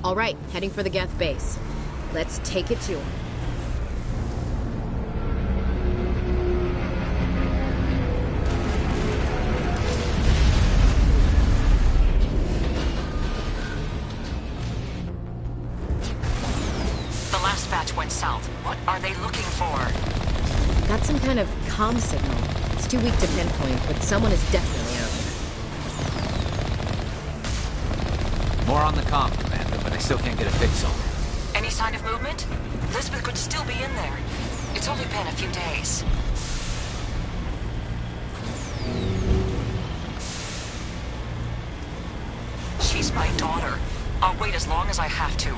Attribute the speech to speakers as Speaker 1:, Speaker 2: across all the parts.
Speaker 1: All right, heading for the Geth base. Let's take it to him.
Speaker 2: The last batch went south. What are they looking for?
Speaker 1: Got some kind of comm signal. It's too weak to pinpoint, but someone is definitely out there.
Speaker 3: More on the comm, Commander, but I still can't get a fix on it.
Speaker 2: Any sign of movement? Lisbeth could still be in there. It's only been a few days. She's my daughter. I'll wait as long as I have to.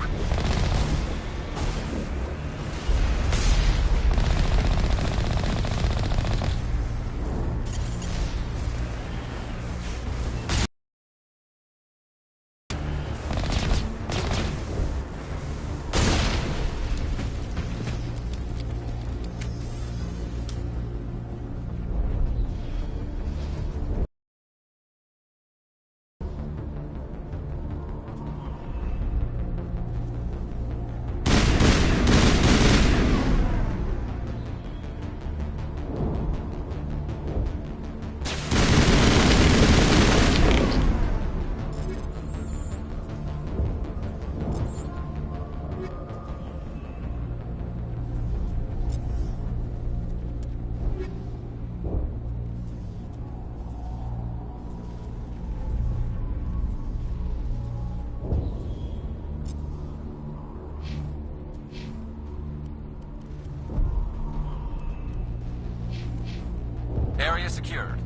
Speaker 3: Area secured.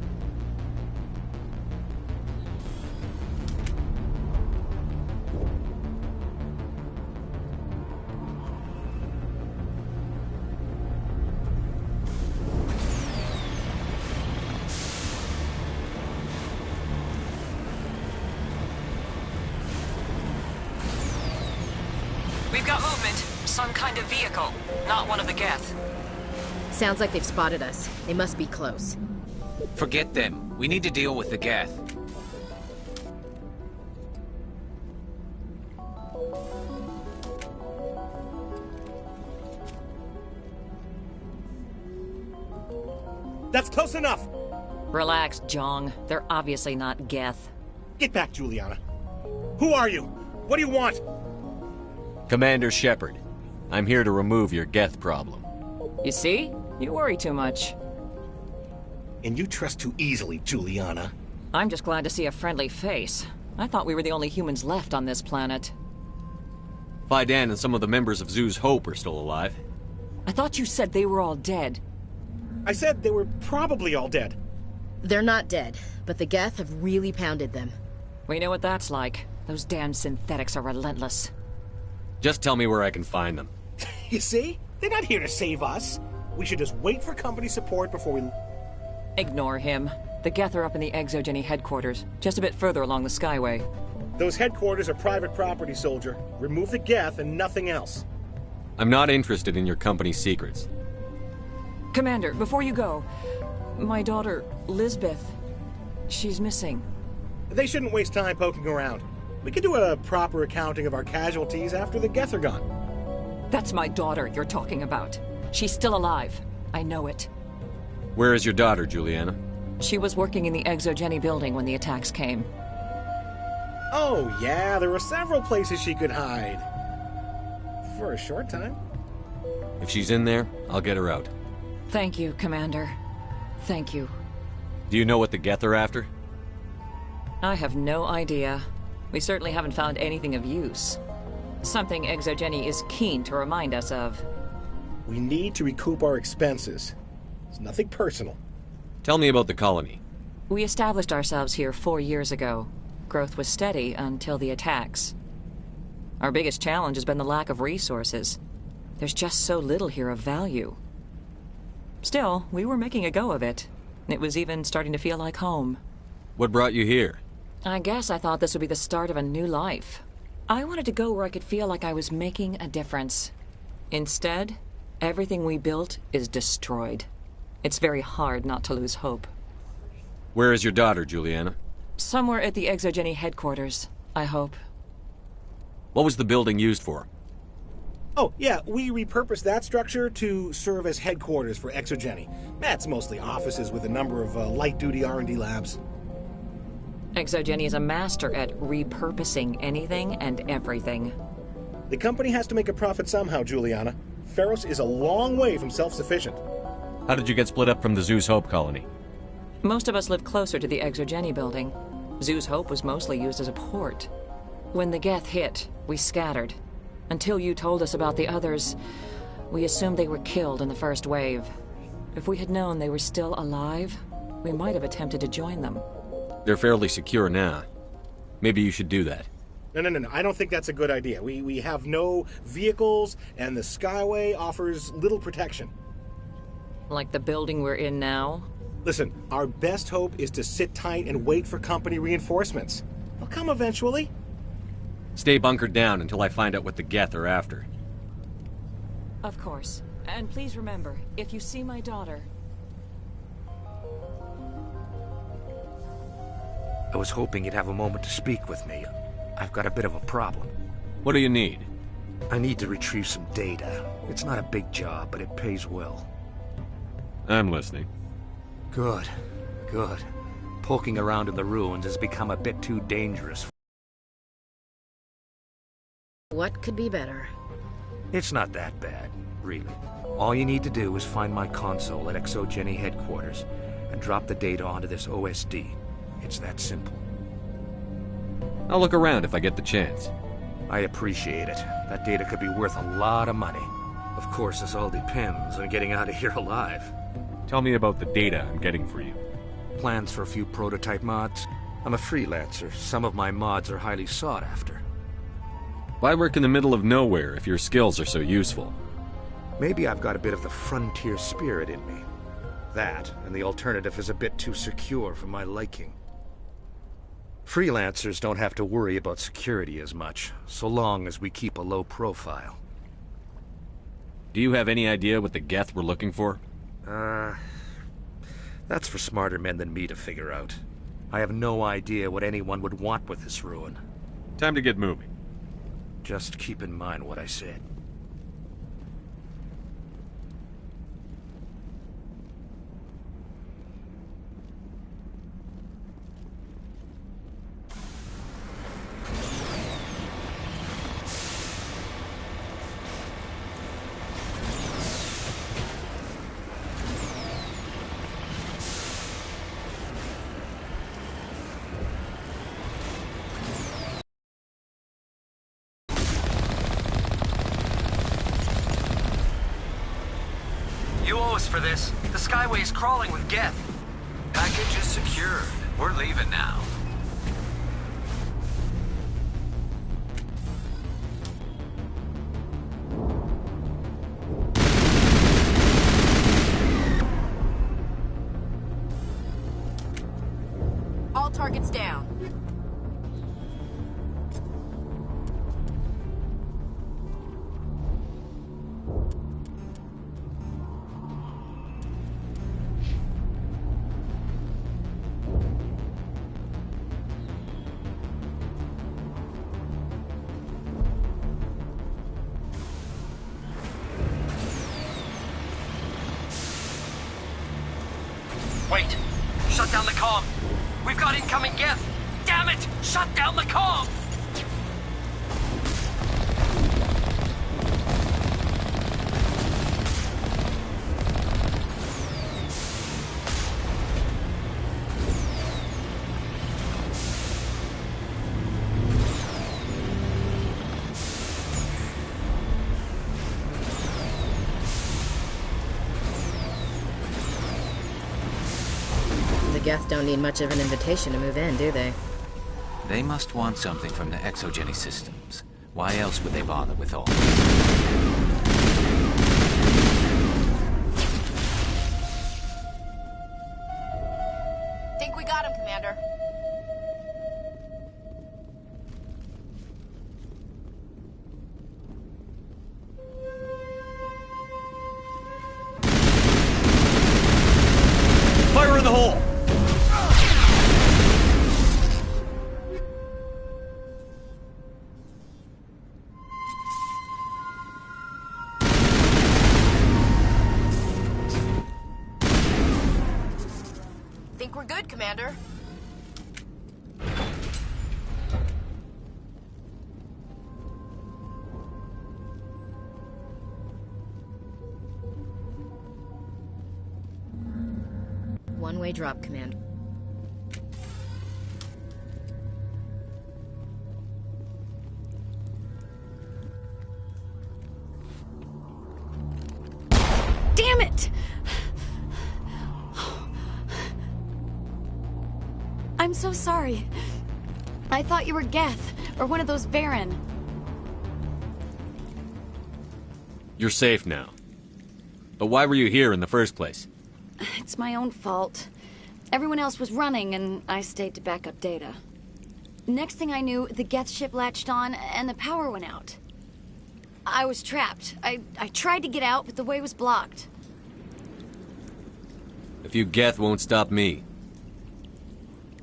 Speaker 2: We've got movement. Some kind of vehicle. Not one of the Geth.
Speaker 1: Sounds like they've spotted us. They must be close.
Speaker 3: Forget them. We need to deal with the Geth.
Speaker 4: That's close enough!
Speaker 2: Relax, Jong. They're obviously not Geth.
Speaker 4: Get back, Juliana. Who are you? What do you want?
Speaker 5: Commander Shepard. I'm here to remove your Geth problem.
Speaker 2: You see? You worry too much.
Speaker 4: And you trust too easily, Juliana.
Speaker 2: I'm just glad to see a friendly face. I thought we were the only humans left on this planet.
Speaker 5: Faidan and some of the members of Zoo's Hope are still alive.
Speaker 2: I thought you said they were all dead.
Speaker 4: I said they were probably all dead.
Speaker 1: They're not dead, but the Geth have really pounded them.
Speaker 2: We know what that's like. Those damn synthetics are relentless.
Speaker 5: Just tell me where I can find them.
Speaker 4: You see? They're not here to save us. We should just wait for company support before we...
Speaker 2: Ignore him. The Geth are up in the Exogeny headquarters, just a bit further along the Skyway.
Speaker 4: Those headquarters are private property, soldier. Remove the Geth and nothing else.
Speaker 5: I'm not interested in your company's secrets.
Speaker 2: Commander, before you go, my daughter, Lisbeth, she's missing.
Speaker 4: They shouldn't waste time poking around. We can do a proper accounting of our casualties after the Geth are gone.
Speaker 2: That's my daughter you're talking about. She's still alive. I know it.
Speaker 5: Where is your daughter, Juliana?
Speaker 2: She was working in the Exogeny building when the attacks came.
Speaker 4: Oh, yeah, there were several places she could hide. For a short time.
Speaker 5: If she's in there, I'll get her out.
Speaker 2: Thank you, Commander. Thank you.
Speaker 5: Do you know what the Geth are after?
Speaker 2: I have no idea. We certainly haven't found anything of use. Something Exogeny is keen to remind us of.
Speaker 4: We need to recoup our expenses. It's nothing personal.
Speaker 5: Tell me about the colony.
Speaker 2: We established ourselves here 4 years ago. Growth was steady until the attacks. Our biggest challenge has been the lack of resources. There's just so little here of value. Still, we were making a go of it. It was even starting to feel like home.
Speaker 5: What brought you here?
Speaker 2: I guess I thought this would be the start of a new life. I wanted to go where I could feel like I was making a difference. Instead, everything we built is destroyed. It's very hard not to lose hope.
Speaker 5: Where is your daughter, Juliana?
Speaker 2: Somewhere at the Exogeny headquarters, I hope.
Speaker 5: What was the building used for?
Speaker 4: Oh, yeah, we repurposed that structure to serve as headquarters for Exogeny. That's mostly offices with a number of light-duty R&D labs.
Speaker 2: Exogeny is a master at repurposing anything and everything.
Speaker 4: The company has to make a profit somehow, Juliana. Feros is a long way from self-sufficient.
Speaker 5: How did you get split up from the Zeus Hope colony?
Speaker 2: Most of us live closer to the Exogeny building. Zeus Hope was mostly used as a port. When the Geth hit, we scattered. Until you told us about the others, we assumed they were killed in the first wave. If we had known they were still alive, we might have attempted to join them.
Speaker 5: They're fairly secure now. Maybe you should do that.
Speaker 4: No. I don't think that's a good idea. We have no vehicles, and the Skyway offers little protection.
Speaker 2: Like the building we're in now?
Speaker 4: Listen, our best hope is to sit tight and wait for company reinforcements. They'll come eventually.
Speaker 5: Stay bunkered down until I find out what the Geth are after.
Speaker 2: Of course. And please remember, if you see my daughter...
Speaker 6: I was hoping you'd have a moment to speak with me. I've got a bit of a problem.
Speaker 5: What do you need?
Speaker 6: I need to retrieve some data. It's not a big job, but it pays well.
Speaker 5: I'm listening.
Speaker 6: Good. Poking around in the ruins has become a bit too dangerous.
Speaker 1: What could be better?
Speaker 6: It's not that bad, really. All you need to do is find my console at Exogeny headquarters and drop the data onto this OSD. It's that simple.
Speaker 5: I'll look around if I get the chance.
Speaker 6: I appreciate it. That data could be worth a lot of money. Of course, this all depends on getting out of here alive.
Speaker 5: Tell me about the data I'm getting for you.
Speaker 6: Plans for a few prototype mods. I'm a freelancer. Some of my mods are highly sought after.
Speaker 5: Why work in the middle of nowhere if your skills are so useful?
Speaker 6: Maybe I've got a bit of the frontier spirit in me. That, and the alternative is a bit too secure for my liking. Freelancers don't have to worry about security as much, so long as we keep a low profile.
Speaker 5: Do you have any idea what the Geth were looking for?
Speaker 6: That's for smarter men than me to figure out. I have no idea what anyone would want with this ruin.
Speaker 5: Time to get moving.
Speaker 6: Just keep in mind what I said.
Speaker 3: You owe us for this. The Skyway is crawling with Geth. Package is secured. We're leaving now.
Speaker 1: All targets down.
Speaker 3: Wait! Shut down the comm! We've got incoming Geth! Damn it! Shut down the comm!
Speaker 1: The Geth don't need much of an invitation to move in, do they?
Speaker 3: They must want something from the Exogeny systems. Why else would they bother with all?
Speaker 1: Think we got him, Commander.
Speaker 5: Fire in the hole!
Speaker 1: good, Commander. One-way drop, Commander.
Speaker 7: Damn it! I'm so sorry. I thought you were Geth, or one of those Varen.
Speaker 5: You're safe now. But why were you here in the first place?
Speaker 7: It's my own fault. Everyone else was running, and I stayed to back up data. Next thing I knew, the Geth ship latched on, and the power went out. I was trapped. I tried to get out, but the way was blocked.
Speaker 5: A few Geth won't stop me.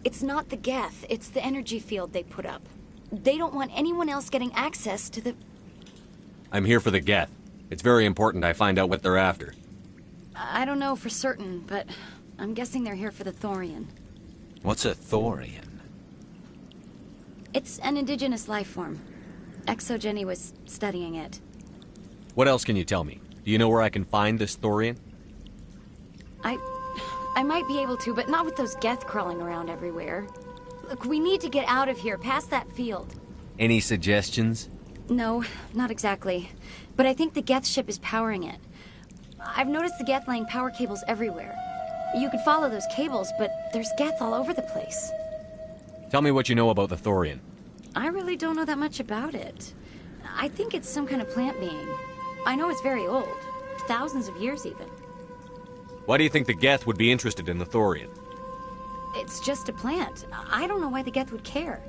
Speaker 7: It's not the Geth, it's the energy field they put up. They don't want anyone else getting access to the...
Speaker 5: I'm here for the Geth. It's very important I find out what they're after.
Speaker 7: I don't know for certain, but I'm guessing they're here for the Thorian.
Speaker 8: What's a Thorian?
Speaker 7: It's an indigenous life form. ExoGeni was studying it.
Speaker 5: What else can you tell me? Do you know where I can find this Thorian?
Speaker 7: I might be able to, but not with those Geth crawling around everywhere. Look, we need to get out of here, past that field.
Speaker 5: Any suggestions?
Speaker 7: No, not exactly. But I think the Geth ship is powering it. I've noticed the Geth laying power cables everywhere. You could follow those cables, but there's Geth all over the place.
Speaker 5: Tell me what you know about the Thorian.
Speaker 7: I really don't know that much about it. I think it's some kind of plant being. I know it's very old. Thousands of years, even.
Speaker 5: Why do you think the Geth would be interested in the Thorian?
Speaker 7: It's just a plant. I don't know why the Geth would care.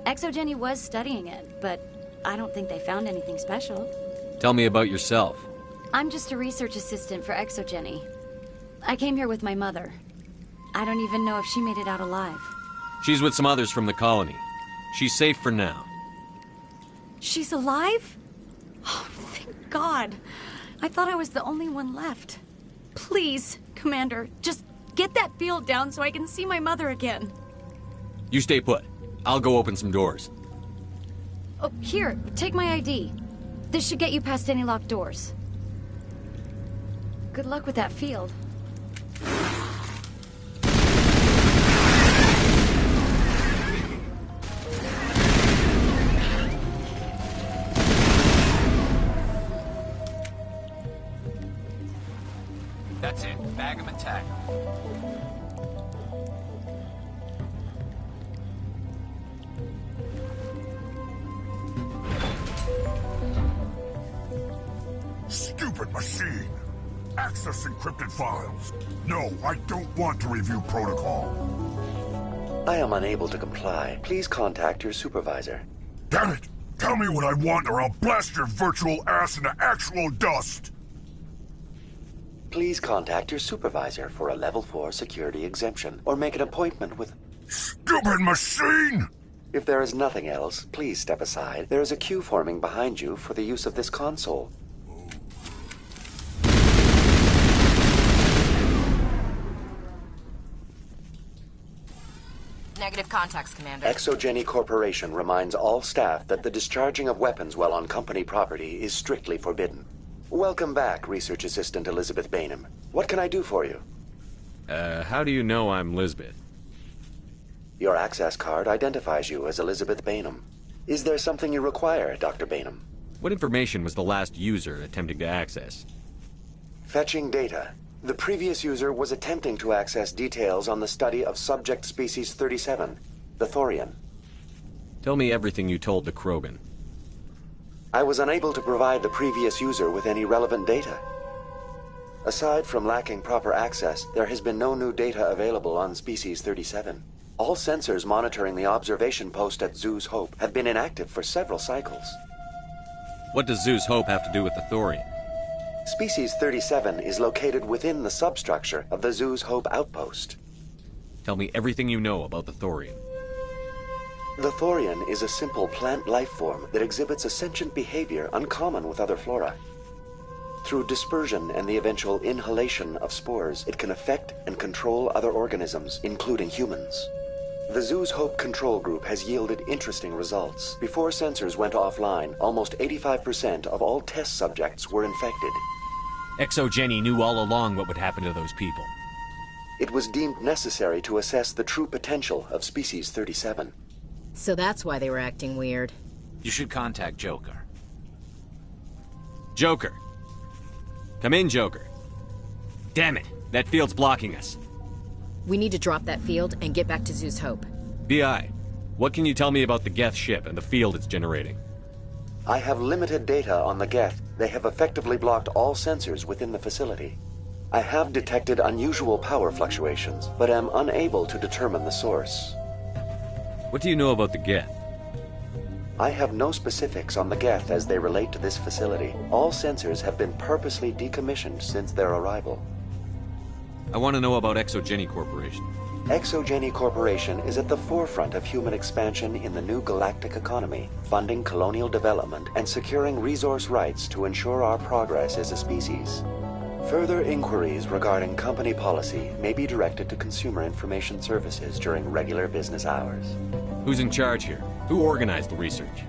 Speaker 7: ExoGeni was studying it, but I don't think they found anything special.
Speaker 5: Tell me about yourself.
Speaker 7: I'm just a research assistant for ExoGeni. I came here with my mother. I don't even know if she made it out alive.
Speaker 5: She's with some others from the colony. She's safe for now.
Speaker 7: She's alive? Oh, thank God. I thought I was the only one left. Please, Commander, just get that field down so I can see my mother again.
Speaker 5: You stay put. I'll go open some doors.
Speaker 7: Oh, here, take my ID. This should get you past any locked doors. Good luck with that field.
Speaker 3: That's it. Bag him and tag him.
Speaker 9: Stupid machine! Access encrypted files. No, I don't want to review protocol.
Speaker 10: I am unable to comply. Please contact your supervisor.
Speaker 9: Damn it! Tell me what I want or I'll blast your virtual ass into actual dust!
Speaker 10: Please contact your supervisor for a Level 4 security exemption, or make an appointment with...
Speaker 9: Stupid machine!
Speaker 10: If there is nothing else, please step aside. There is a queue forming behind you for the use of this console.
Speaker 1: Negative contacts, Commander.
Speaker 10: ExoGeni Corporation reminds all staff that the discharging of weapons while on company property is strictly forbidden. Welcome back, Research Assistant Elizabeth Bainham. What can I do for you?
Speaker 5: How do you know I'm Lisbeth?
Speaker 10: Your access card identifies you as Elizabeth Bainham. Is there something you require, Dr. Bainham?
Speaker 5: What information was the last user attempting to access?
Speaker 10: Fetching data. The previous user was attempting to access details on the study of subject species 37, the Thorian.
Speaker 5: Tell me everything you told the Krogan.
Speaker 10: I was unable to provide the previous user with any relevant data. Aside from lacking proper access, there has been no new data available on Species 37. All sensors monitoring the observation post at Zhu's Hope have been inactive for several cycles.
Speaker 5: What does Zhu's Hope have to do with the Thorian?
Speaker 10: Species 37 is located within the substructure of the Zhu's Hope outpost.
Speaker 5: Tell me everything you know about the Thorian.
Speaker 10: The Thorian is a simple plant life form that exhibits a sentient behavior uncommon with other flora. Through dispersion and the eventual inhalation of spores, it can affect and control other organisms, including humans. The Zoo's Hope control group has yielded interesting results. Before sensors went offline, almost 85% of all test subjects were infected.
Speaker 5: ExoGeni knew all along what would happen to those people.
Speaker 10: It was deemed necessary to assess the true potential of Species 37.
Speaker 1: So that's why they were acting weird.
Speaker 8: You should contact Joker.
Speaker 5: Joker. Come in, Joker. Damn it, that field's blocking us.
Speaker 1: We need to drop that field and get back to Zoo's Hope.
Speaker 5: BI, what can you tell me about the Geth ship and the field it's generating?
Speaker 10: I have limited data on the Geth. They have effectively blocked all sensors within the facility. I have detected unusual power fluctuations, but am unable to determine the source.
Speaker 5: What do you know about the Geth?
Speaker 10: I have no specifics on the Geth as they relate to this facility. All sensors have been purposely decommissioned since their arrival.
Speaker 5: I want to know about ExoGeni Corporation.
Speaker 10: ExoGeni Corporation is at the forefront of human expansion in the new galactic economy, funding colonial development and securing resource rights to ensure our progress as a species. Further inquiries regarding company policy may be directed to Consumer Information Services during regular business hours.
Speaker 5: Who's in charge here? Who organized the research?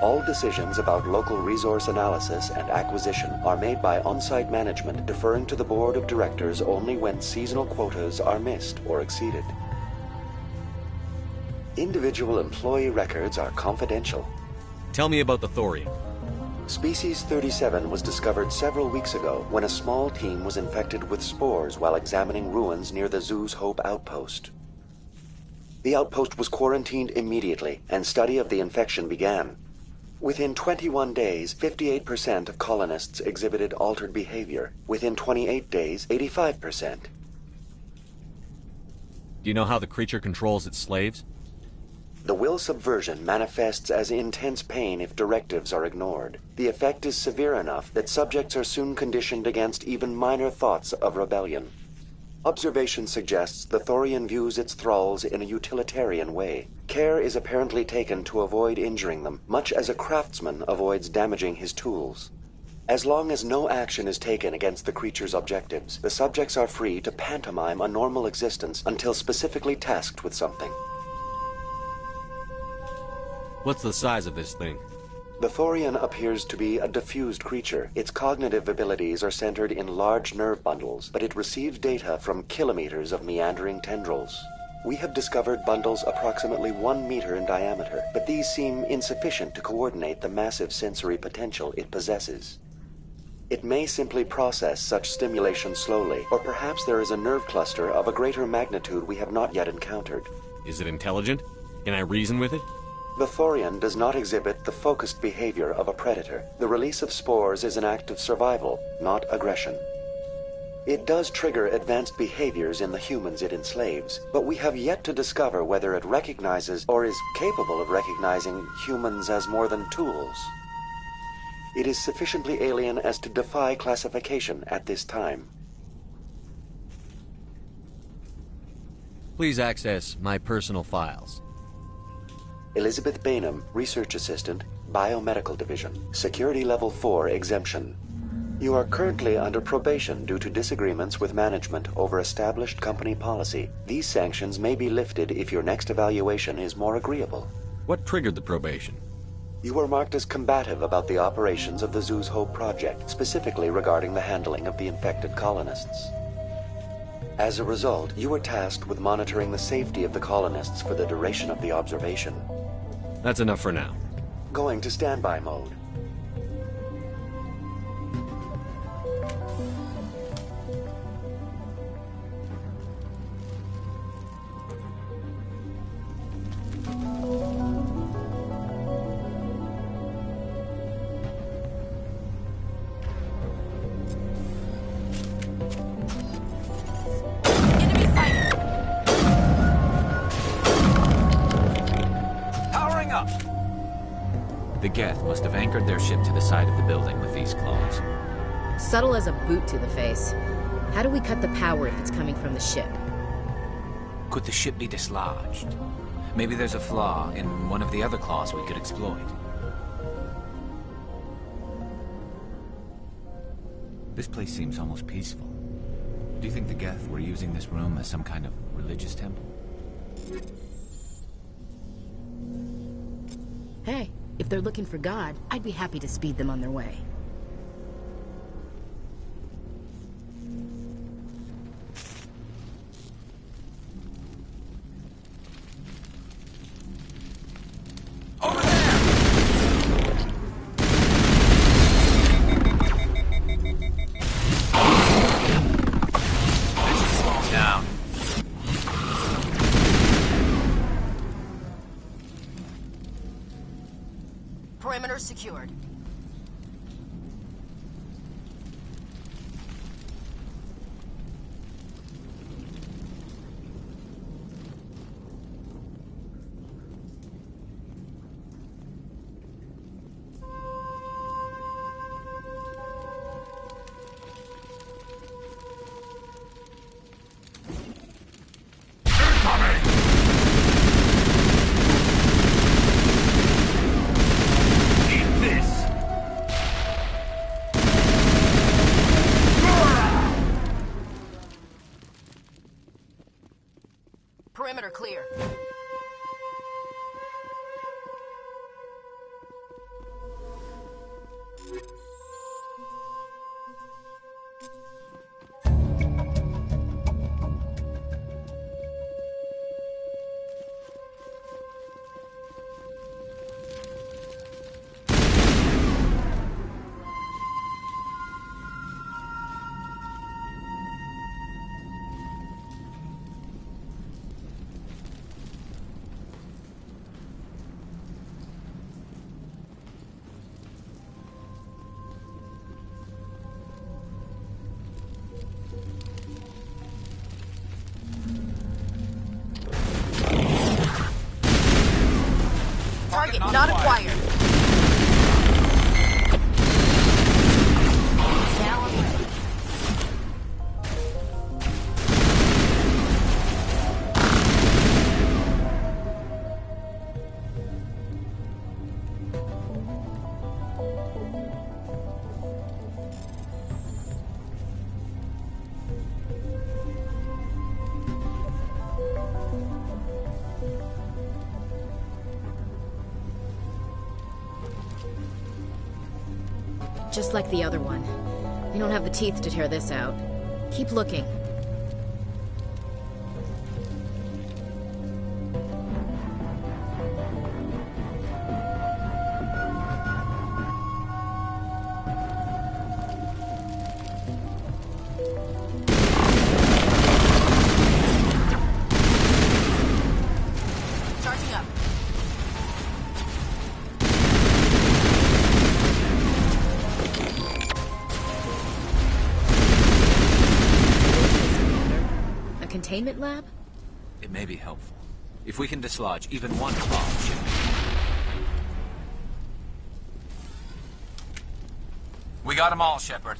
Speaker 10: All decisions about local resource analysis and acquisition are made by on-site management, deferring to the board of directors only when seasonal quotas are missed or exceeded. Individual employee records are confidential.
Speaker 5: Tell me about the thorium.
Speaker 10: Species 37 was discovered several weeks ago when a small team was infected with spores while examining ruins near the Zoo's Hope outpost. The outpost was quarantined immediately, and study of the infection began. Within 21 days, 58% of colonists exhibited altered behavior. Within 28 days, 85%.
Speaker 5: Do you know how the creature controls its slaves?
Speaker 10: The will subversion manifests as intense pain if directives are ignored. The effect is severe enough that subjects are soon conditioned against even minor thoughts of rebellion. Observation suggests the Thorian views its thralls in a utilitarian way. Care is apparently taken to avoid injuring them, much as a craftsman avoids damaging his tools. As long as no action is taken against the creature's objectives, the subjects are free to pantomime a normal existence until specifically tasked with something.
Speaker 5: What's the size of this thing?
Speaker 10: The Thorian appears to be a diffused creature. Its cognitive abilities are centered in large nerve bundles, but it receives data from kilometers of meandering tendrils. We have discovered bundles approximately 1 meter in diameter, but these seem insufficient to coordinate the massive sensory potential it possesses. It may simply process such stimulation slowly, or perhaps there is a nerve cluster of a greater magnitude we have not yet encountered.
Speaker 5: Is it intelligent? Can I reason with it?
Speaker 10: The Thorian does not exhibit the focused behavior of a predator. The release of spores is an act of survival, not aggression. It does trigger advanced behaviors in the humans it enslaves, but we have yet to discover whether it recognizes or is capable of recognizing humans as more than tools. It is sufficiently alien as to defy classification at this time.
Speaker 5: Please access my personal files.
Speaker 10: Elizabeth Bainham, Research Assistant, Biomedical Division, Security Level 4 Exemption. You are currently under probation due to disagreements with management over established company policy. These sanctions may be lifted if your next evaluation is more agreeable.
Speaker 5: What triggered the probation?
Speaker 10: You were marked as combative about the operations of the Zoo's Hope project, specifically regarding the handling of the infected colonists. As a result, you were tasked with monitoring the safety of the colonists for the duration of the observation.
Speaker 5: That's enough for now.
Speaker 10: Going to standby mode.
Speaker 8: The Geth must have anchored their ship to the side of the building with these claws.
Speaker 1: Subtle as a boot to the face. How do we cut the power if it's coming from the ship?
Speaker 8: Could the ship be dislodged? Maybe there's a flaw in one of the other claws we could exploit. This place seems almost peaceful. Do you think the Geth were using this room as some kind of religious temple?
Speaker 1: Hey, if they're looking for God, I'd be happy to speed them on their way.
Speaker 11: Perimeter secured. Perimeter clear. Target not acquired. Now I'm ready.
Speaker 1: Just like the other one. We don't have the teeth to tear this out. Keep looking.
Speaker 11: Charging up.
Speaker 1: A containment lab?
Speaker 8: It may be helpful. If we can dislodge even one bomb ship. We got them all, Shepard.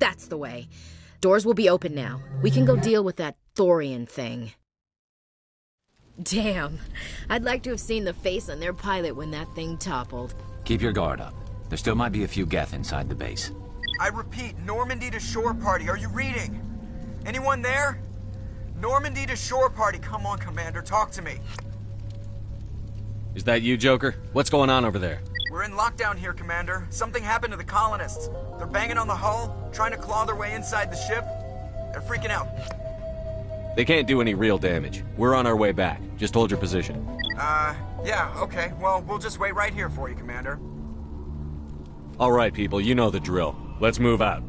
Speaker 1: That's the way. Doors will be open now. We can go deal with that Thorian thing. Damn. I'd like to have seen the face on their pilot when that thing toppled.
Speaker 8: Keep your guard up. There still might be a few Geth inside the base.
Speaker 12: I repeat, Normandy to shore party. Are you reading? Anyone there? Normandy to shore party. Come on, Commander, talk to me.
Speaker 5: Is that you, Joker? What's going on over there?
Speaker 12: We're in lockdown here, Commander. Something happened to the colonists. They're banging on the hull, trying to claw their way inside the ship. They're freaking out.
Speaker 5: They can't do any real damage. We're on our way back. Just hold your position.
Speaker 12: Yeah, okay. Well, we'll just wait right here for you, Commander.
Speaker 5: All right, people, you know the drill. Let's move out.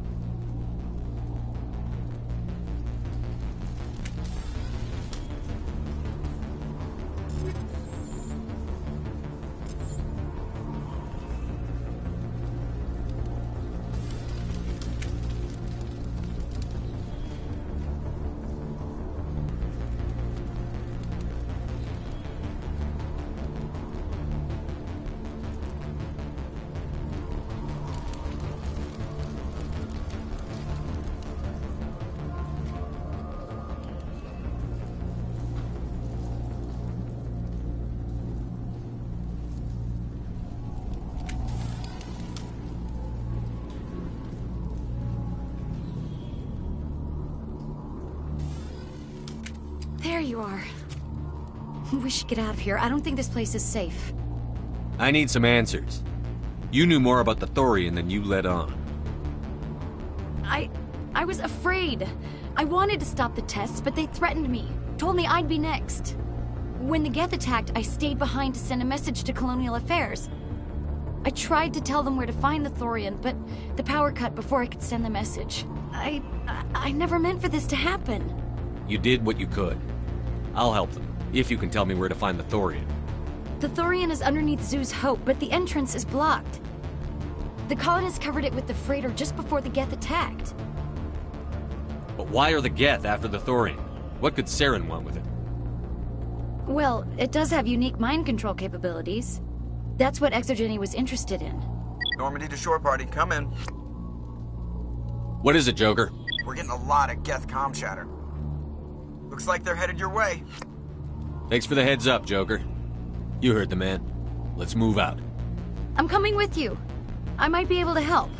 Speaker 7: There you are. We should get out of here. I don't think this place is safe.
Speaker 5: I need some answers. You knew more about the Thorian than you let on.
Speaker 7: I was afraid. I wanted to stop the tests, but they threatened me. Told me I'd be next. When the Geth attacked, I stayed behind to send a message to Colonial Affairs. I tried to tell them where to find the Thorian, but the power cut before I could send the message. I never meant for this to happen.
Speaker 5: You did what you could. I'll help them, if you can tell me where to find the Thorian.
Speaker 7: The Thorian is underneath Zoo's Hope, but the entrance is blocked. The colonists covered it with the freighter just before the Geth attacked.
Speaker 5: But why are the Geth after the Thorian? What could Saren want with it?
Speaker 7: Well, it does have unique mind control capabilities. That's what Exogeny was interested in.
Speaker 12: Normandy to shore party, come in.
Speaker 5: What is it, Joker?
Speaker 12: We're getting a lot of Geth comm chatter. Looks like they're headed your way.
Speaker 5: Thanks for the heads up, Joker. You heard the man. Let's move out.
Speaker 7: I'm coming with you. I might be able to help.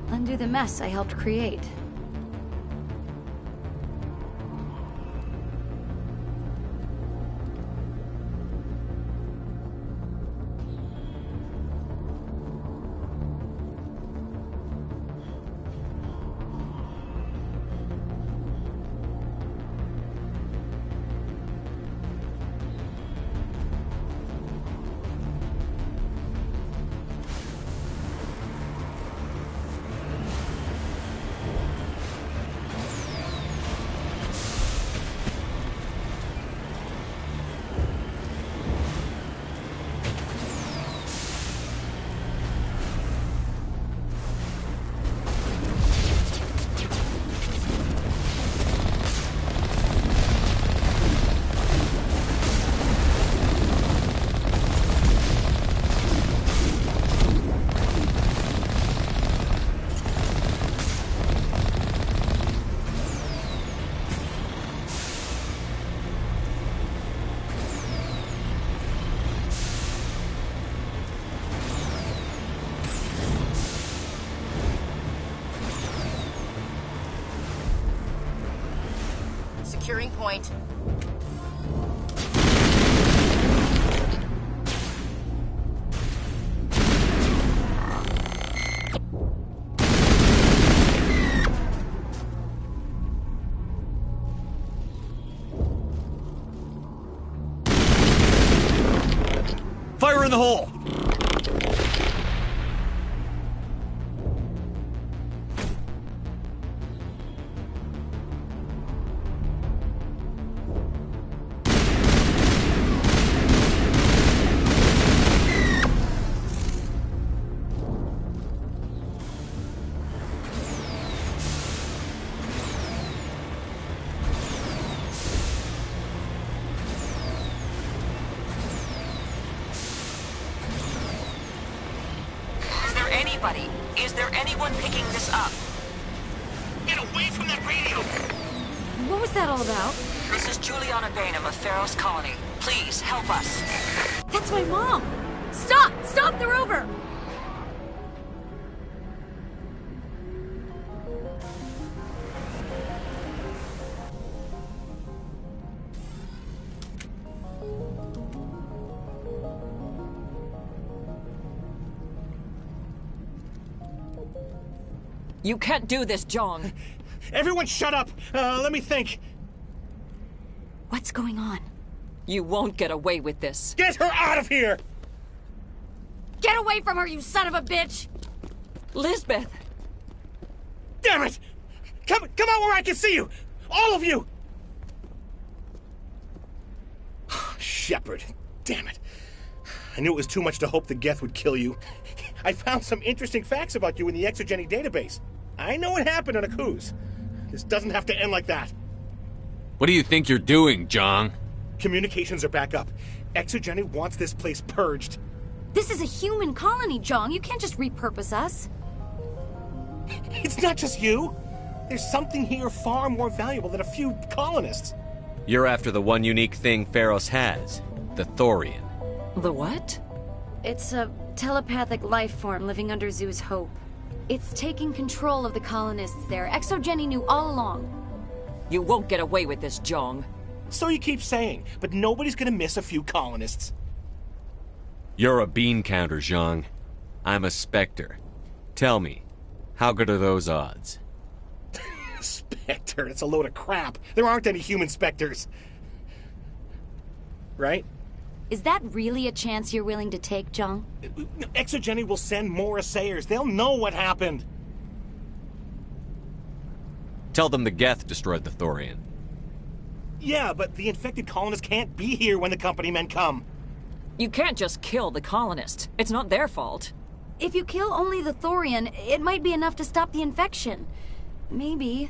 Speaker 7: Undo the mess I helped create.
Speaker 11: Securing point.
Speaker 5: Fire in the hole!
Speaker 2: Is there anyone picking this up?
Speaker 13: Get away from that radio!
Speaker 7: What was that all about?
Speaker 2: This is Juliana Bainham of Pharos Colony. Please, help us.
Speaker 7: That's my mom! Stop! Stop the rover!
Speaker 2: You can't do this, Jong.
Speaker 4: Everyone shut up! Let me think.
Speaker 7: What's going on?
Speaker 2: You won't get away with this.
Speaker 4: Get her out of here!
Speaker 7: Get away from her, you son of a bitch!
Speaker 2: Lisbeth!
Speaker 4: Damn it! Come out where I can see you! All of you! Shepard. Damn it. I knew it was too much to hope the Geth would kill you. I found some interesting facts about you in the Exogeny database. I know what happened on Akuz. This doesn't have to end like that.
Speaker 5: What do you think you're doing, Jong?
Speaker 4: Communications are back up. Exogeny wants this place purged.
Speaker 7: This is a human colony, Jong. You can't just repurpose us.
Speaker 4: It's not just you. There's something here far more valuable than a few colonists.
Speaker 5: You're after the one unique thing Pharos has, the Thorian.
Speaker 2: The what?
Speaker 7: It's a telepathic life form living under Zoo's hope. It's taking control of the colonists there. Exogeny knew all along.
Speaker 2: You won't get away with this, Jong.
Speaker 4: So you keep saying, but nobody's gonna miss a few colonists.
Speaker 5: You're a bean counter, Zhang. I'm a Spectre. Tell me, how good are those odds?
Speaker 4: Spectre, it's a load of crap. There aren't any human Spectres. Right?
Speaker 7: Is that really a chance you're willing to take, Jong?
Speaker 4: Exogeny will send more assayers. They'll know what happened.
Speaker 5: Tell them the Geth destroyed the Thorian.
Speaker 4: Yeah, but the infected colonists can't be here when the company men come.
Speaker 2: You can't just kill the colonists. It's not their fault.
Speaker 7: If you kill only the Thorian, it might be enough to stop the infection. Maybe.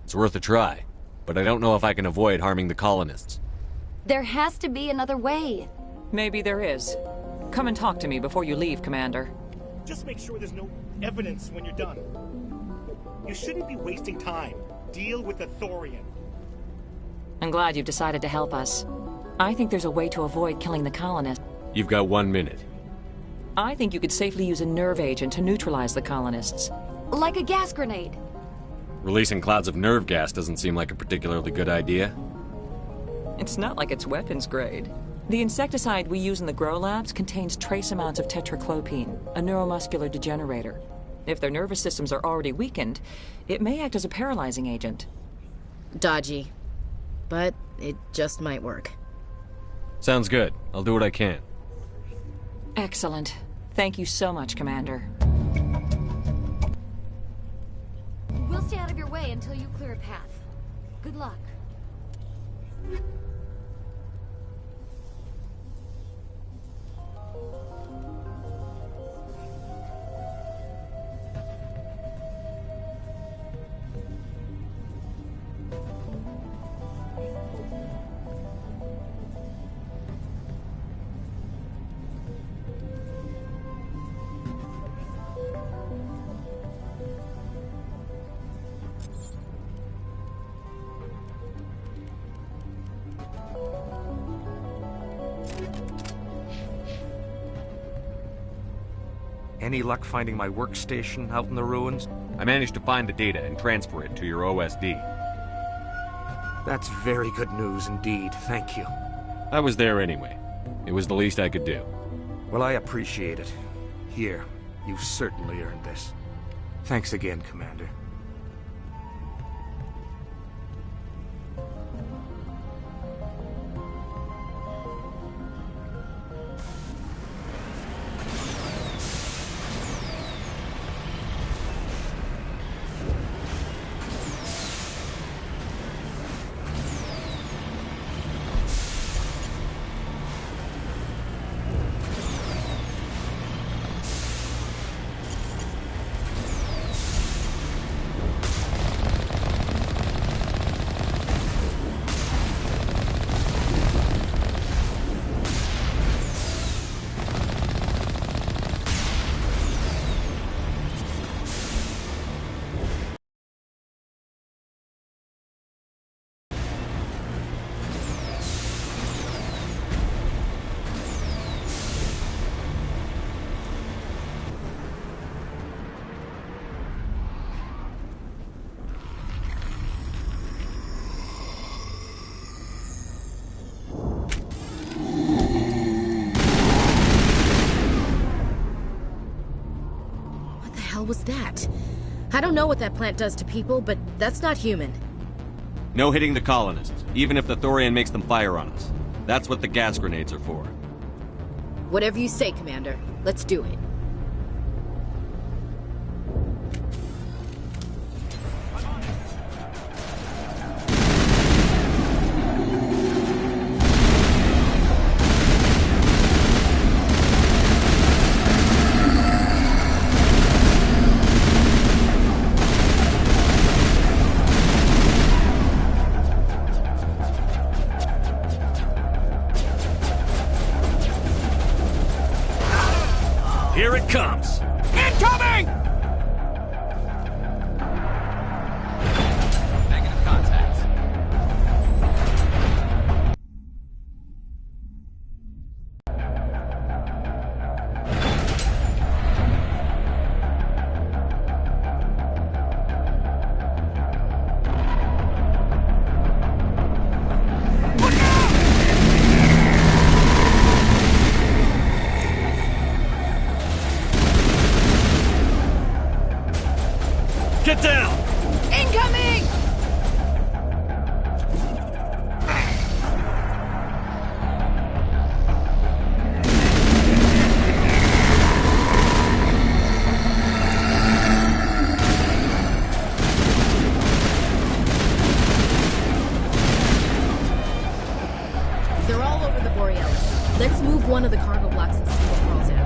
Speaker 5: It's worth a try, but I don't know if I can avoid harming the colonists.
Speaker 7: There has to be another way.
Speaker 2: Maybe there is. Come and talk to me before you leave, Commander.
Speaker 4: Just make sure there's no evidence when you're done. You shouldn't be wasting time. Deal with the Thorian.
Speaker 2: I'm glad you've decided to help us. I think there's a way to avoid killing the colonists.
Speaker 5: You've got 1 minute.
Speaker 2: I think you could safely use a nerve agent to neutralize the colonists.
Speaker 7: Like a gas grenade.
Speaker 5: Releasing clouds of nerve gas doesn't seem like a particularly good idea.
Speaker 2: It's not like it's weapons grade. The insecticide we use in the grow labs contains trace amounts of tetraclopine, a neuromuscular degenerator. If their nervous systems are already weakened, it may act as a paralyzing agent.
Speaker 1: Dodgy. But it just might work.
Speaker 5: Sounds good. I'll do what I can.
Speaker 2: Excellent. Thank you so much, Commander.
Speaker 7: We'll stay out of your way until you clear a path. Good luck.
Speaker 6: Any luck finding my workstation out in the ruins?
Speaker 5: I managed to find the data and transfer it to your OSD.
Speaker 6: That's very good news indeed, thank you.
Speaker 5: I was there anyway. It was the least I could do.
Speaker 6: Well, I appreciate it. Here, you've certainly earned this. Thanks again, Commander.
Speaker 1: hell was that? I don't know what that plant does to people, but that's not human.
Speaker 5: No hitting the colonists, even if the Thorian makes them fire on us. That's what the gas grenades are for.
Speaker 1: Whatever you say, Commander. Let's do it.
Speaker 6: Here it comes! Incoming!
Speaker 8: Negative contact.
Speaker 6: Get down!
Speaker 1: Incoming! They're all over the Borealis. Let's move one of the cargo blocks and see what crawls out.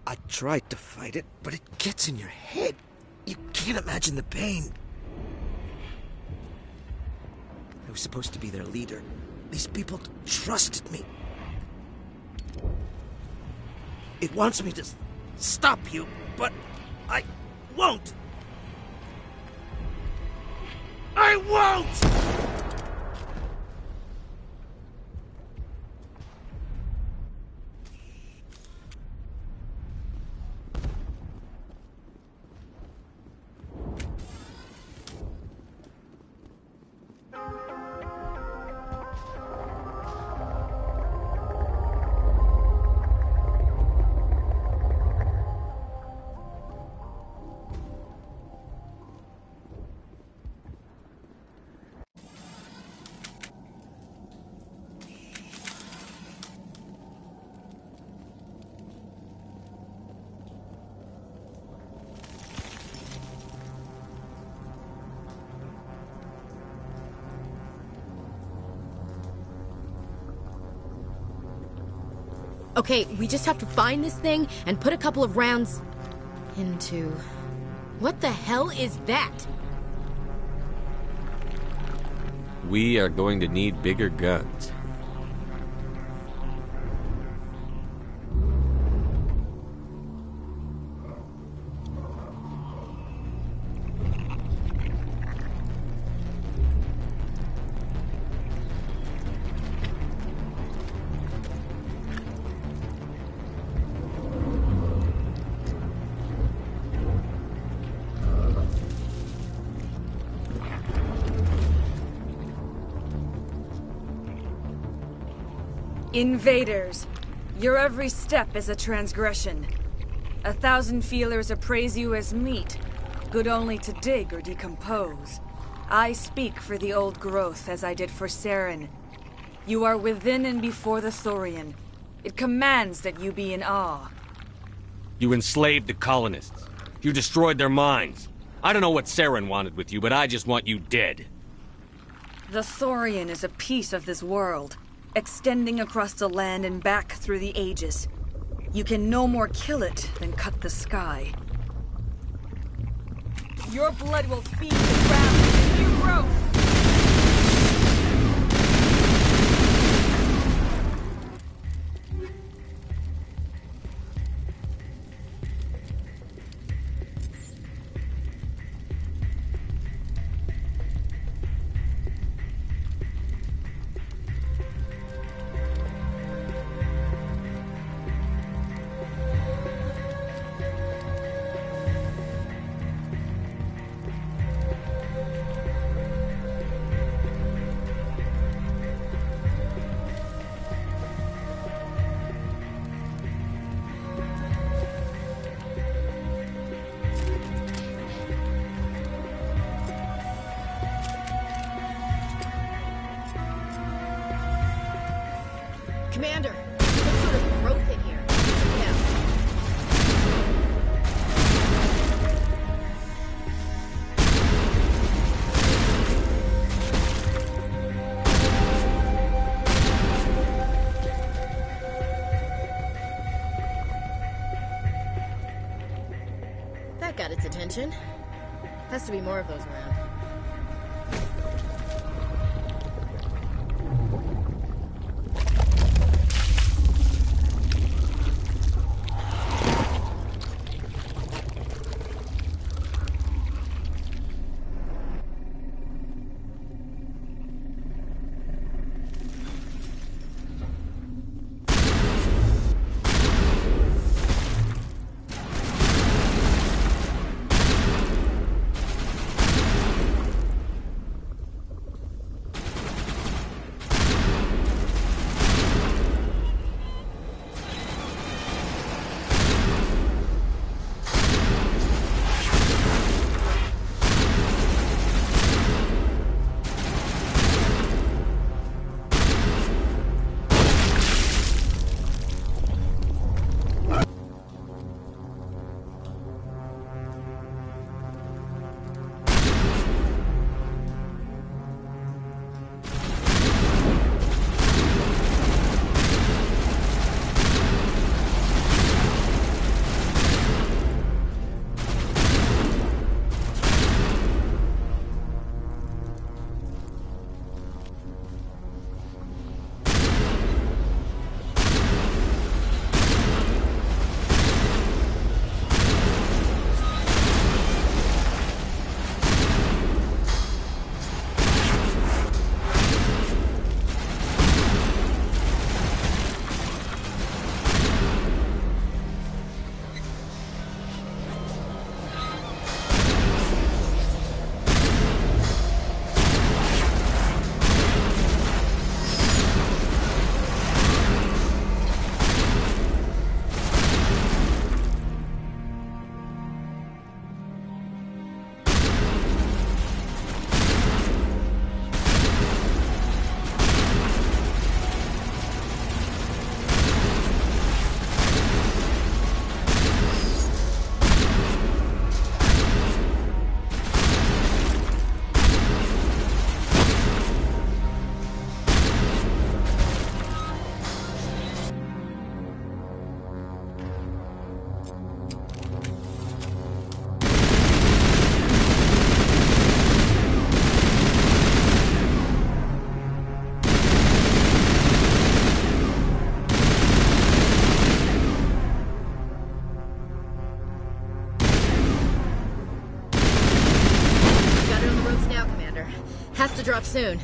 Speaker 13: I tried to fight it, but it gets in your head. You can't imagine the pain. I was supposed to be their leader. These people trusted me. It wants me to stop you, but I won't. I won't!
Speaker 1: Okay, we just have to find this thing and put a couple of rounds into... What the hell is that?
Speaker 5: We are going to need bigger guns.
Speaker 14: Invaders, your every step is a transgression. 1,000 feelers appraise you as meat, good only to dig or decompose. I speak for the old growth as I did for Saren. You are within and before the Thorian. It commands that you be in awe.
Speaker 5: You enslaved the colonists. You destroyed their minds. I don't know what Saren wanted with you, but I just want you dead.
Speaker 14: The Thorian is a piece of this world, extending across the land and back through the ages. You can no more kill it than cut the sky. Your blood will feed the ground with new growth.
Speaker 1: Commander, some sort of growth in here. Yeah. That got its attention. Has to be more of those around. Has to drop soon.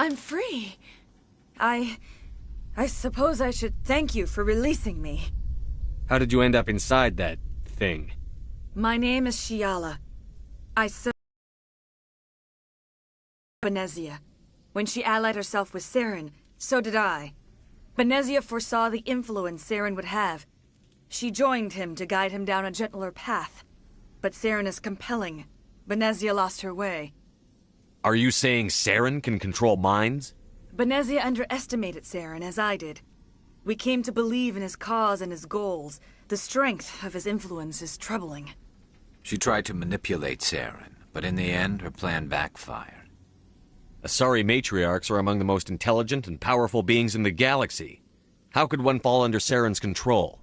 Speaker 14: I'm free. I suppose I should thank you for releasing me.
Speaker 5: How did you end up inside that thing?
Speaker 14: My name is Shiala. I served Benezia. When she allied herself with Saren, so did I. Benezia foresaw the influence Saren would have. She joined him to guide him down a gentler path. But Saren is compelling. Benezia lost her way.
Speaker 5: Are you saying Saren can control minds?
Speaker 14: Benezia underestimated Saren, as I did. We came to believe in his cause and his goals. The strength of his influence is troubling.
Speaker 8: She tried to manipulate Saren, but in the end, her plan backfired.
Speaker 5: Asari matriarchs are among the most intelligent and powerful beings in the galaxy. How could one fall under Saren's control?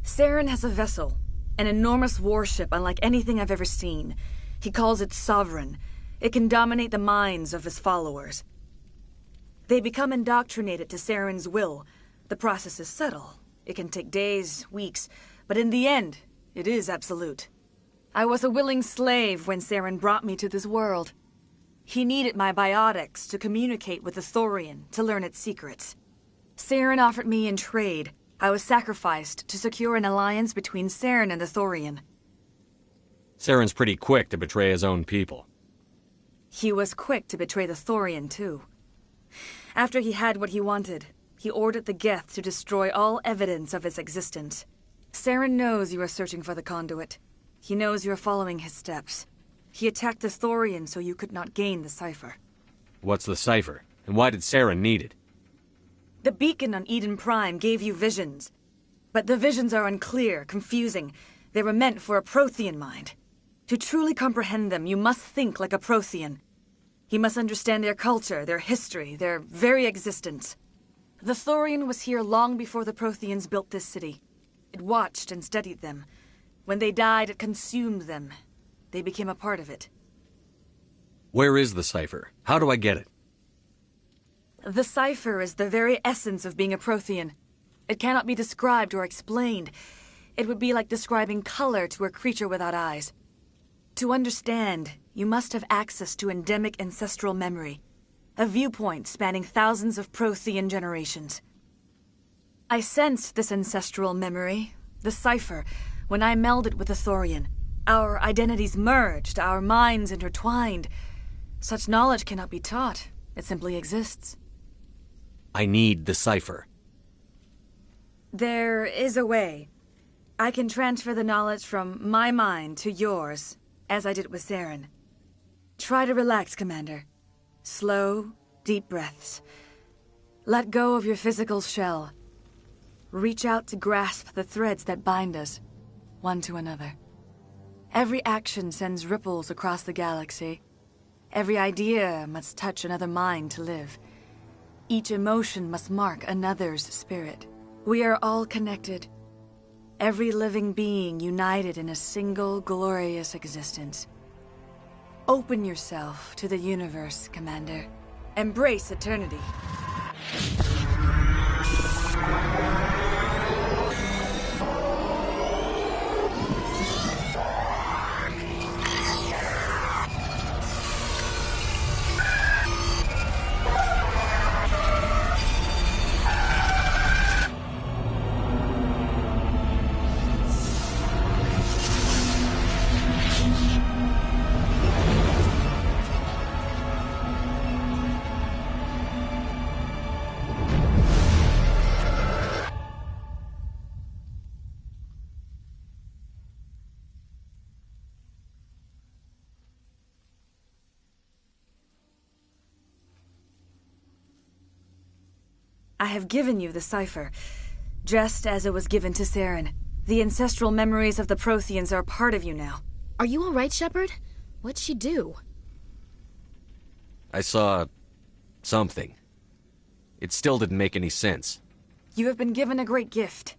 Speaker 14: Saren has a vessel, an enormous warship unlike anything I've ever seen. He calls it Sovereign. It can dominate the minds of his followers. They become indoctrinated to Saren's will. The process is subtle. It can take days, weeks, but in the end, it is absolute. I was a willing slave when Saren brought me to this world. He needed my biotics to communicate with the Thorian, to learn its secrets. Saren offered me in trade. I was sacrificed to secure an alliance between Saren and the Thorian.
Speaker 5: Saren's pretty quick to betray his own people.
Speaker 14: He was quick to betray the Thorian, too. After he had what he wanted, he ordered the Geth to destroy all evidence of its existence. Saren knows you are searching for the conduit. He knows you are following his steps. He attacked the Thorian so you could not gain the cipher.
Speaker 5: What's the cipher? And why did Saren need it?
Speaker 14: The beacon on Eden Prime gave you visions. But the visions are unclear, confusing. They were meant for a Prothean mind. To truly comprehend them, you must think like a Prothean. You must understand their culture, their history, their very existence. The Thorian was here long before the Protheans built this city. It watched and studied them. When they died, it consumed them. They became a part of it.
Speaker 5: Where is the cipher? How do I get it?
Speaker 14: The cipher is the very essence of being a Prothean. It cannot be described or explained. It would be like describing color to a creature without eyes. To understand, you must have access to endemic ancestral memory, a viewpoint spanning thousands of Prothean generations. I sensed this ancestral memory, the cipher, when I melded with the Thorian. Our identities merged, our minds intertwined. Such knowledge cannot be taught. It simply exists.
Speaker 5: I need the cipher.
Speaker 14: There is a way. I can transfer the knowledge from my mind to yours, as I did with Saren. Try to relax, Commander. Slow, deep breaths. Let go of your physical shell. Reach out to grasp the threads that bind us, one to another. Every action sends ripples across the galaxy. Every idea must touch another mind to live. Each emotion must mark another's spirit. We are all connected. Every living being united in a single glorious existence. Open yourself to the universe, Commander. Embrace eternity. I have given you the cipher, just as it was given to Saren. The ancestral memories of the Protheans are part of you now.
Speaker 1: Are you all right, Shepard? What'd she do?
Speaker 5: I saw something. It still didn't make any sense.
Speaker 14: You have been given a great gift.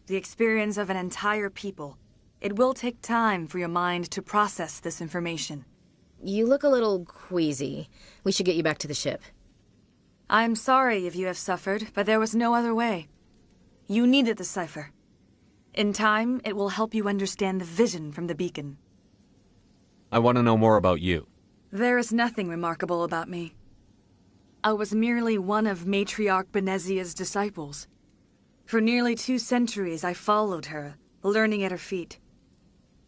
Speaker 14: The experience of an entire people. It will take time for your mind to process this information.
Speaker 1: You look a little queasy. We should get you back to the ship.
Speaker 14: I'm sorry if you have suffered, but there was no other way. You needed the cipher. In time, it will help you understand the vision from the beacon.
Speaker 5: I want to know more about you.
Speaker 14: There is nothing remarkable about me. I was merely one of Matriarch Benezia's disciples. For nearly 2 centuries, I followed her, learning at her feet.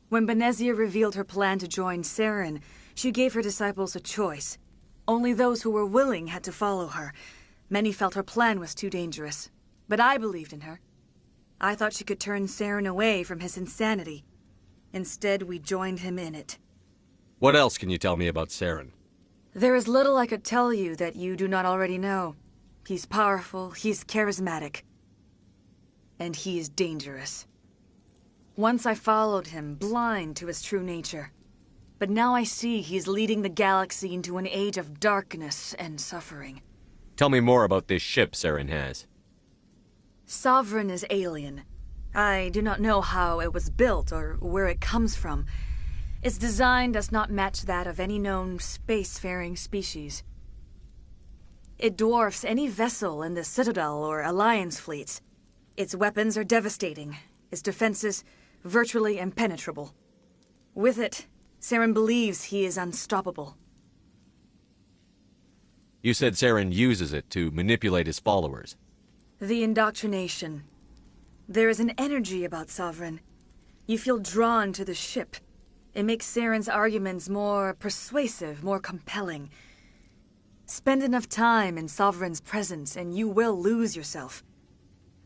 Speaker 14: When Benezia revealed her plan to join Saren, she gave her disciples a choice. Only those who were willing had to follow her. Many felt her plan was too dangerous, but I believed in her. I thought she could turn Saren away from his insanity. Instead, we joined him in it.
Speaker 5: What else can you tell me about Saren?
Speaker 14: There is little I could tell you that you do not already know. He's powerful, he's charismatic, and he is dangerous. Once I followed him, blind to his true nature. But now I see he's leading the galaxy into an age of darkness and suffering.
Speaker 5: Tell me more about this ship Saren has.
Speaker 14: Sovereign is alien. I do not know how it was built or where it comes from. Its design does not match that of any known spacefaring species. It dwarfs any vessel in the Citadel or Alliance fleets. Its weapons are devastating, its defenses virtually impenetrable. With it, Saren believes he is unstoppable.
Speaker 5: You said Saren uses it to manipulate his followers.
Speaker 14: The indoctrination. There is an energy about Sovereign. You feel drawn to the ship. It makes Saren's arguments more persuasive, more compelling. Spend enough time in Sovereign's presence and you will lose yourself.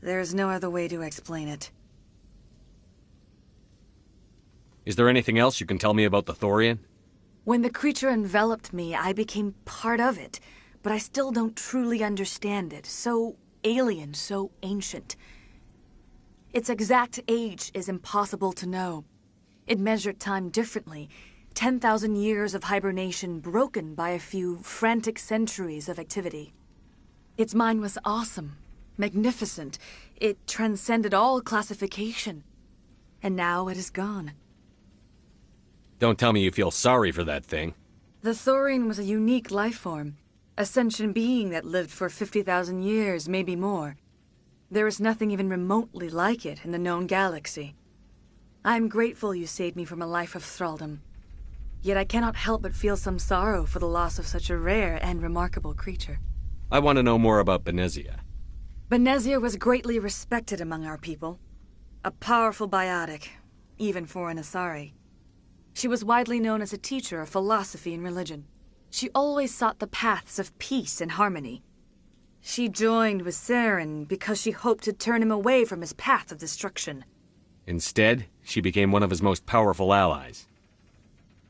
Speaker 14: There's no other way to explain it.
Speaker 5: Is there anything else you can tell me about the Thorian?
Speaker 14: When the creature enveloped me, I became part of it, but I still don't truly understand it. So alien, so ancient. Its exact age is impossible to know. It measured time differently. 10,000 years of hibernation broken by a few frantic centuries of activity. Its mind was awesome, magnificent. It transcended all classification. And now it is gone.
Speaker 5: Don't tell me you feel sorry for that thing.
Speaker 14: The Thorian was a unique life form. A sentient being that lived for 50,000 years, maybe more. There is nothing even remotely like it in the known galaxy. I am grateful you saved me from a life of thraldom. Yet I cannot help but feel some sorrow for the loss of such a rare and remarkable creature.
Speaker 5: I want to know more about Benezia.
Speaker 14: Benezia was greatly respected among our people. A powerful biotic, even for an Asari. She was widely known as a teacher of philosophy and religion. She always sought the paths of peace and harmony. She joined with Saren because she hoped to turn him away from his path of destruction.
Speaker 5: Instead, she became one of his most powerful allies.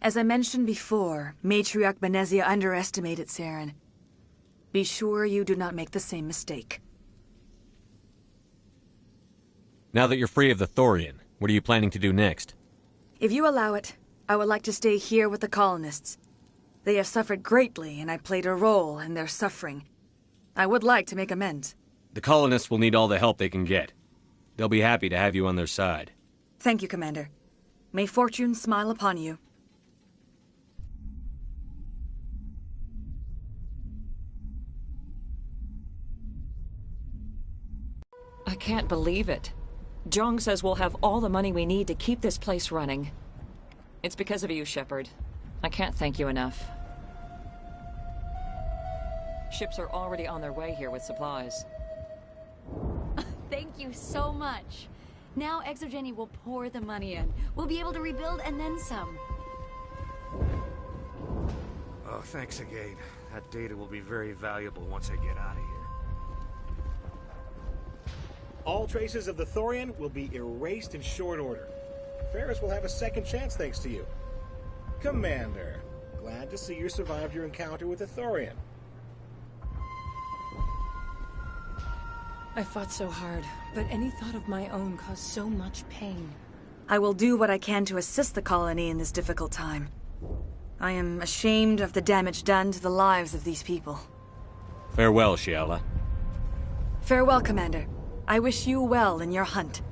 Speaker 14: As I mentioned before, Matriarch Benezia underestimated Saren. Be sure you do not make the same mistake.
Speaker 5: Now that you're free of the Thorian, what are you planning to do next?
Speaker 14: If you allow it, I would like to stay here with the colonists. They have suffered greatly, and I played a role in their suffering. I would like to make amends.
Speaker 5: The colonists will need all the help they can get. They'll be happy to have you on their side.
Speaker 14: Thank you, Commander. May fortune smile upon you.
Speaker 2: I can't believe it. Jong says we'll have all the money we need to keep this place running. It's because of you, Shepard. I can't thank you enough. Ships are already on their way here with supplies.
Speaker 7: Thank you so much. Now Exogeny will pour the money in. We'll be able to rebuild and then some.
Speaker 6: Oh, thanks again. That data will be very valuable once I get out of here.
Speaker 4: All traces of the Thorian will be erased in short order. Ferris will have a second chance thanks to you. Commander, glad to see you survived your encounter with the Thorian.
Speaker 15: I fought so hard, but any thought of my own caused so much pain.
Speaker 14: I will do what I can to assist the colony in this difficult time. I am ashamed of the damage done to the lives of these people.
Speaker 5: Farewell, Shiala.
Speaker 14: Farewell, Commander. I wish you well in your hunt.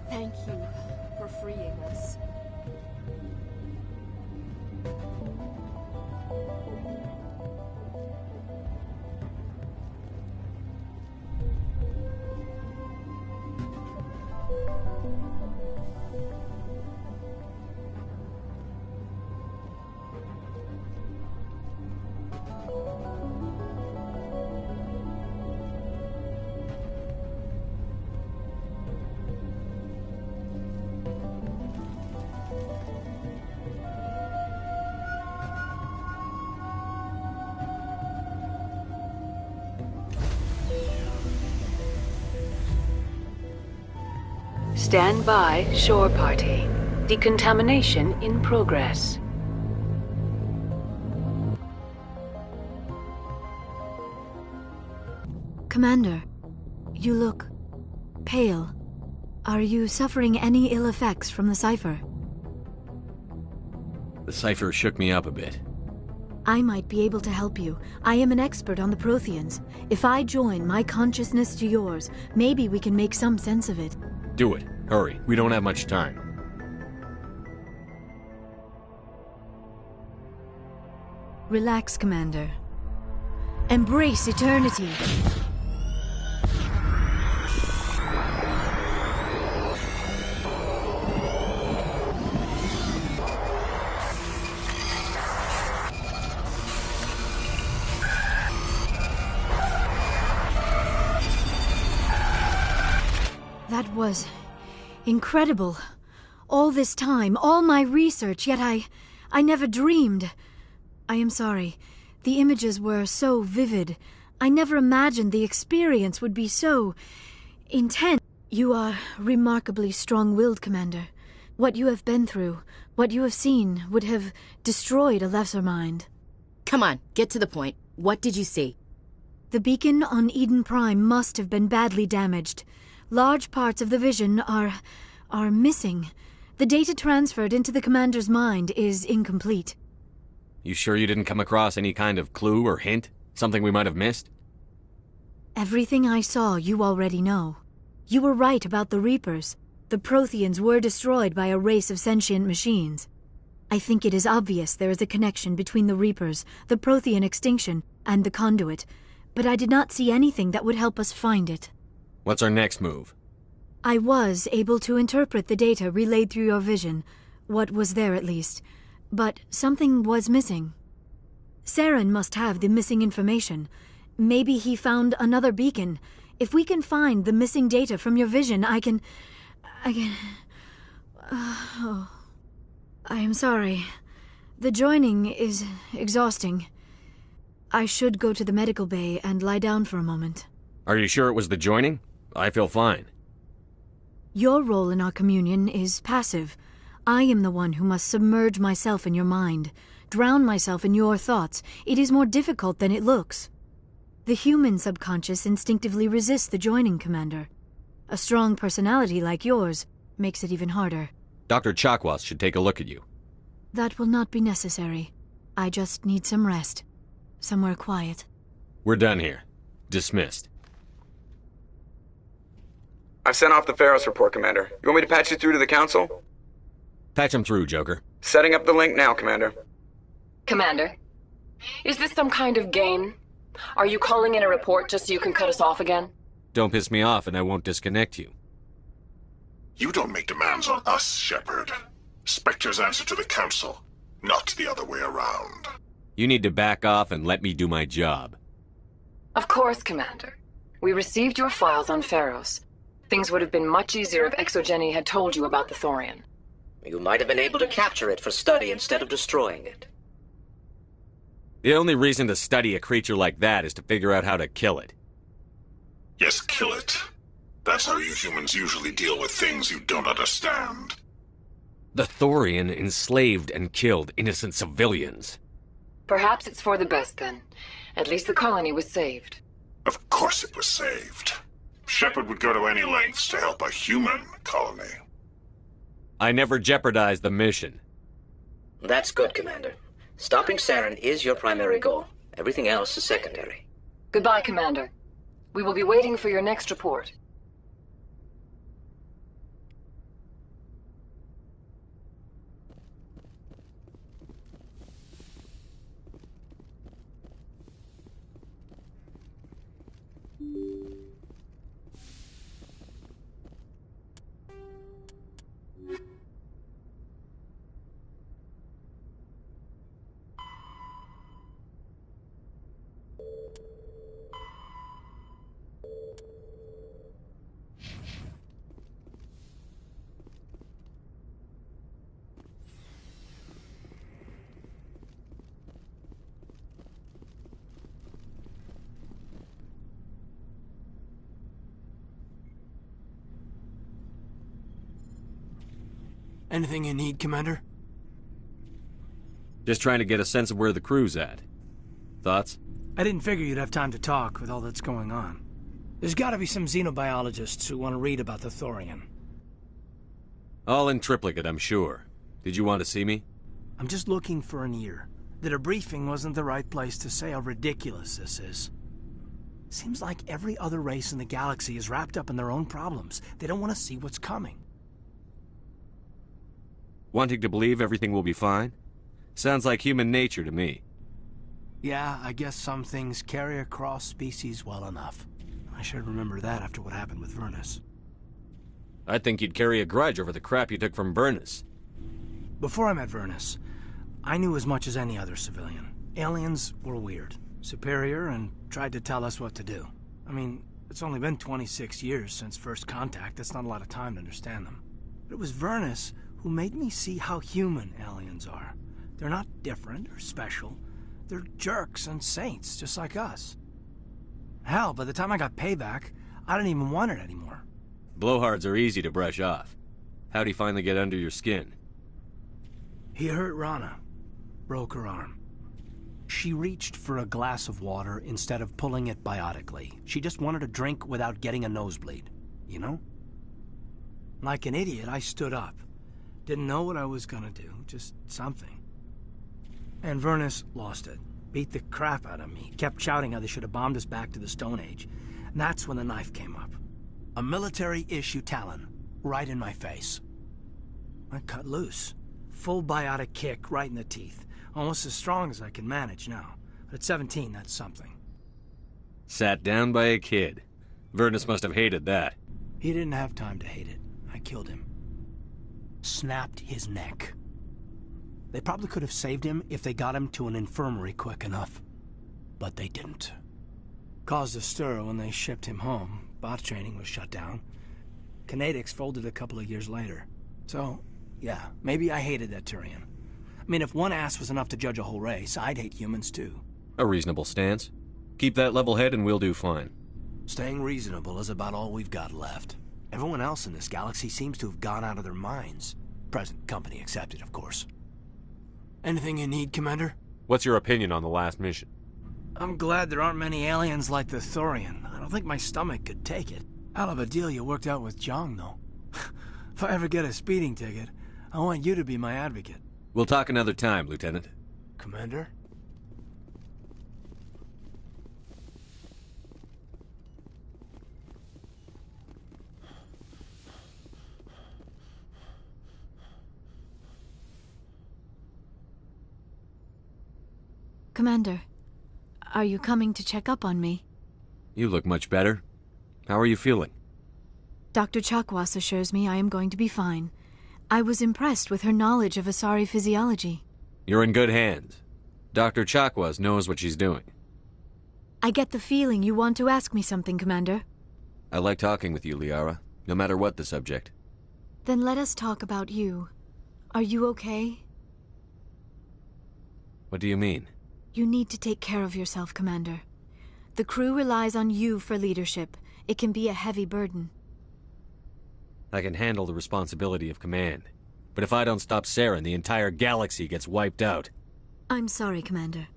Speaker 11: Thank you for freeing us.
Speaker 16: Stand by, shore party. Decontamination in progress.
Speaker 17: Commander, you look pale. Are you suffering any ill effects from the cipher?
Speaker 5: The cipher shook me up a bit.
Speaker 17: I might be able to help you. I am an expert on the Protheans. If I join my consciousness to yours, maybe we can make some sense of it.
Speaker 5: Do it. Hurry. We don't have much time.
Speaker 17: Relax, Commander. Embrace eternity. That was incredible. All this time, all my research, yet I never dreamed. I am sorry. The images were so vivid. I never imagined the experience would be so intense. You are remarkably strong-willed, Commander. What you have been through, what you have seen, would have destroyed a lesser mind.
Speaker 1: Come on, get to the point. What did you see?
Speaker 17: The beacon on Eden Prime must have been badly damaged. Large parts of the vision are missing. The data transferred into the Commander's mind is incomplete.
Speaker 5: You sure you didn't come across any kind of clue or hint? Something we might have missed?
Speaker 17: Everything I saw you already know. You were right about the Reapers. The Protheans were destroyed by a race of sentient machines. I think it is obvious there is a connection between the Reapers, the Prothean extinction, and the Conduit, but I did not see anything that would help us find it.
Speaker 5: What's our next move?
Speaker 17: I was able to interpret the data relayed through your vision, what was there at least, but something was missing. Saren must have the missing information. Maybe he found another beacon. If we can find the missing data from your vision, I can... I am sorry. The joining is exhausting. I should go to the medical bay and lie down for a moment.
Speaker 5: Are you sure it was the joining? I feel fine.
Speaker 17: Your role in our communion is passive. I am the one who must submerge myself in your mind, drown myself in your thoughts. It is more difficult than it looks. The human subconscious instinctively resists the joining, Commander. A strong personality like yours makes it even harder.
Speaker 5: Dr. Chakwas should take a look at you.
Speaker 17: That will not be necessary. I just need some rest. Somewhere quiet.
Speaker 5: We're done here. Dismissed.
Speaker 12: I've sent off the Pharos report, Commander. You want me to patch you through to the Council?
Speaker 5: Patch him through, Joker.
Speaker 12: Setting up the link now, Commander.
Speaker 18: Commander, is this some kind of game? Are you calling in a report just so you can cut us off again?
Speaker 5: Don't piss me off and I won't disconnect you.
Speaker 9: You don't make demands on us, Shepard. Spectres answer to the Council, not the other way around.
Speaker 5: You need to back off and let me do my job.
Speaker 18: Of course, Commander. We received your files on Pharos. Things would have been much easier if Exogeny had told you about the Thorian.
Speaker 19: You might have been able to capture it for study instead of destroying it.
Speaker 5: The only reason to study a creature like that is to figure out how to kill it.
Speaker 9: Yes, kill it. That's how you humans usually deal with things you don't understand.
Speaker 5: The Thorian enslaved and killed innocent civilians.
Speaker 18: Perhaps it's for the best, then. At least the colony was saved.
Speaker 9: Of course it was saved. Shepard would go to any lengths to help a human colony.
Speaker 5: I never jeopardized the mission.
Speaker 19: That's good, Commander. Stopping Saren is your primary goal. Everything else is secondary.
Speaker 18: Goodbye, Commander. We will be waiting for your next report.
Speaker 20: Anything you need, Commander?
Speaker 5: Just trying to get a sense of where the crew's at. Thoughts?
Speaker 20: I didn't figure you'd have time to talk with all that's going on. There's gotta be some xenobiologists who want to read about the Thorian.
Speaker 5: All in triplicate, I'm sure. Did you want to see me?
Speaker 20: I'm just looking for an ear. The debriefing wasn't the right place to say how ridiculous this is. Seems like every other race in the galaxy is wrapped up in their own problems. They don't want to see what's coming.
Speaker 5: Wanting to believe everything will be fine? Sounds like human nature to me.
Speaker 20: Yeah, I guess some things carry across species well enough. I should remember that after what happened with Vernus.
Speaker 5: I think you'd carry a grudge over the crap you took from Vernus.
Speaker 20: Before I met Vernus, I knew as much as any other civilian. Aliens were weird, superior, and tried to tell us what to do. I mean, it's only been 26 years since first contact. That's not a lot of time to understand them. But it was Vernus who made me see how human aliens are. They're not different or special. They're jerks and saints, just like us. Hell, by the time I got payback, I didn't even want it anymore.
Speaker 5: Blowhards are easy to brush off. How'd he finally get under your skin?
Speaker 20: He hurt Rana. Broke her arm. She reached for a glass of water instead of pulling it biotically. She just wanted a drink without getting a nosebleed, you know? Like an idiot, I stood up. Didn't know what I was gonna do, just something. And Vernus lost it. Beat the crap out of me. Kept shouting how they should have bombed us back to the Stone Age. And that's when the knife came up. A military-issue Talon, right in my face. I cut loose. Full biotic kick right in the teeth. Almost as strong as I can manage now. But at 17, that's something.
Speaker 5: Sat down by a kid. Vernus must have hated that.
Speaker 20: He didn't have time to hate it. I killed him. Snapped his neck. They probably could have saved him if they got him to an infirmary quick enough. But they didn't. Caused a stir when they shipped him home. Bot training was shut down. Kinetics folded a couple of years later. So, yeah, maybe I hated that Turian. I mean, if one ass was enough to judge a whole race, I'd hate humans too.
Speaker 5: A reasonable stance. Keep that level head and we'll do fine.
Speaker 20: Staying reasonable is about all we've got left. Everyone else in this galaxy seems to have gone out of their minds. Present company accepted, of course. Anything you need, Commander?
Speaker 5: What's your opinion on the last mission?
Speaker 20: I'm glad there aren't many aliens like the Thorian. I don't think my stomach could take it. Hell of a deal you worked out with Zhang, though. If I ever get a speeding ticket, I want you to be my advocate.
Speaker 5: We'll talk another time, Lieutenant.
Speaker 20: Commander?
Speaker 17: Commander, are you coming to check up on me?
Speaker 5: You look much better. How are you feeling?
Speaker 17: Dr. Chakwas assures me I am going to be fine. I was impressed with her knowledge of Asari physiology.
Speaker 5: You're in good hands. Dr. Chakwas knows what she's doing.
Speaker 17: I get the feeling you want to ask me something, Commander.
Speaker 5: I like talking with you, Liara, no matter what the subject.
Speaker 17: Then let us talk about you. Are you okay?
Speaker 5: What do you mean?
Speaker 17: You need to take care of yourself, Commander. The crew relies on you for leadership. It can be a heavy burden.
Speaker 5: I can handle the responsibility of command. But if I don't stop Saren, the entire galaxy gets wiped out.
Speaker 17: I'm sorry, Commander.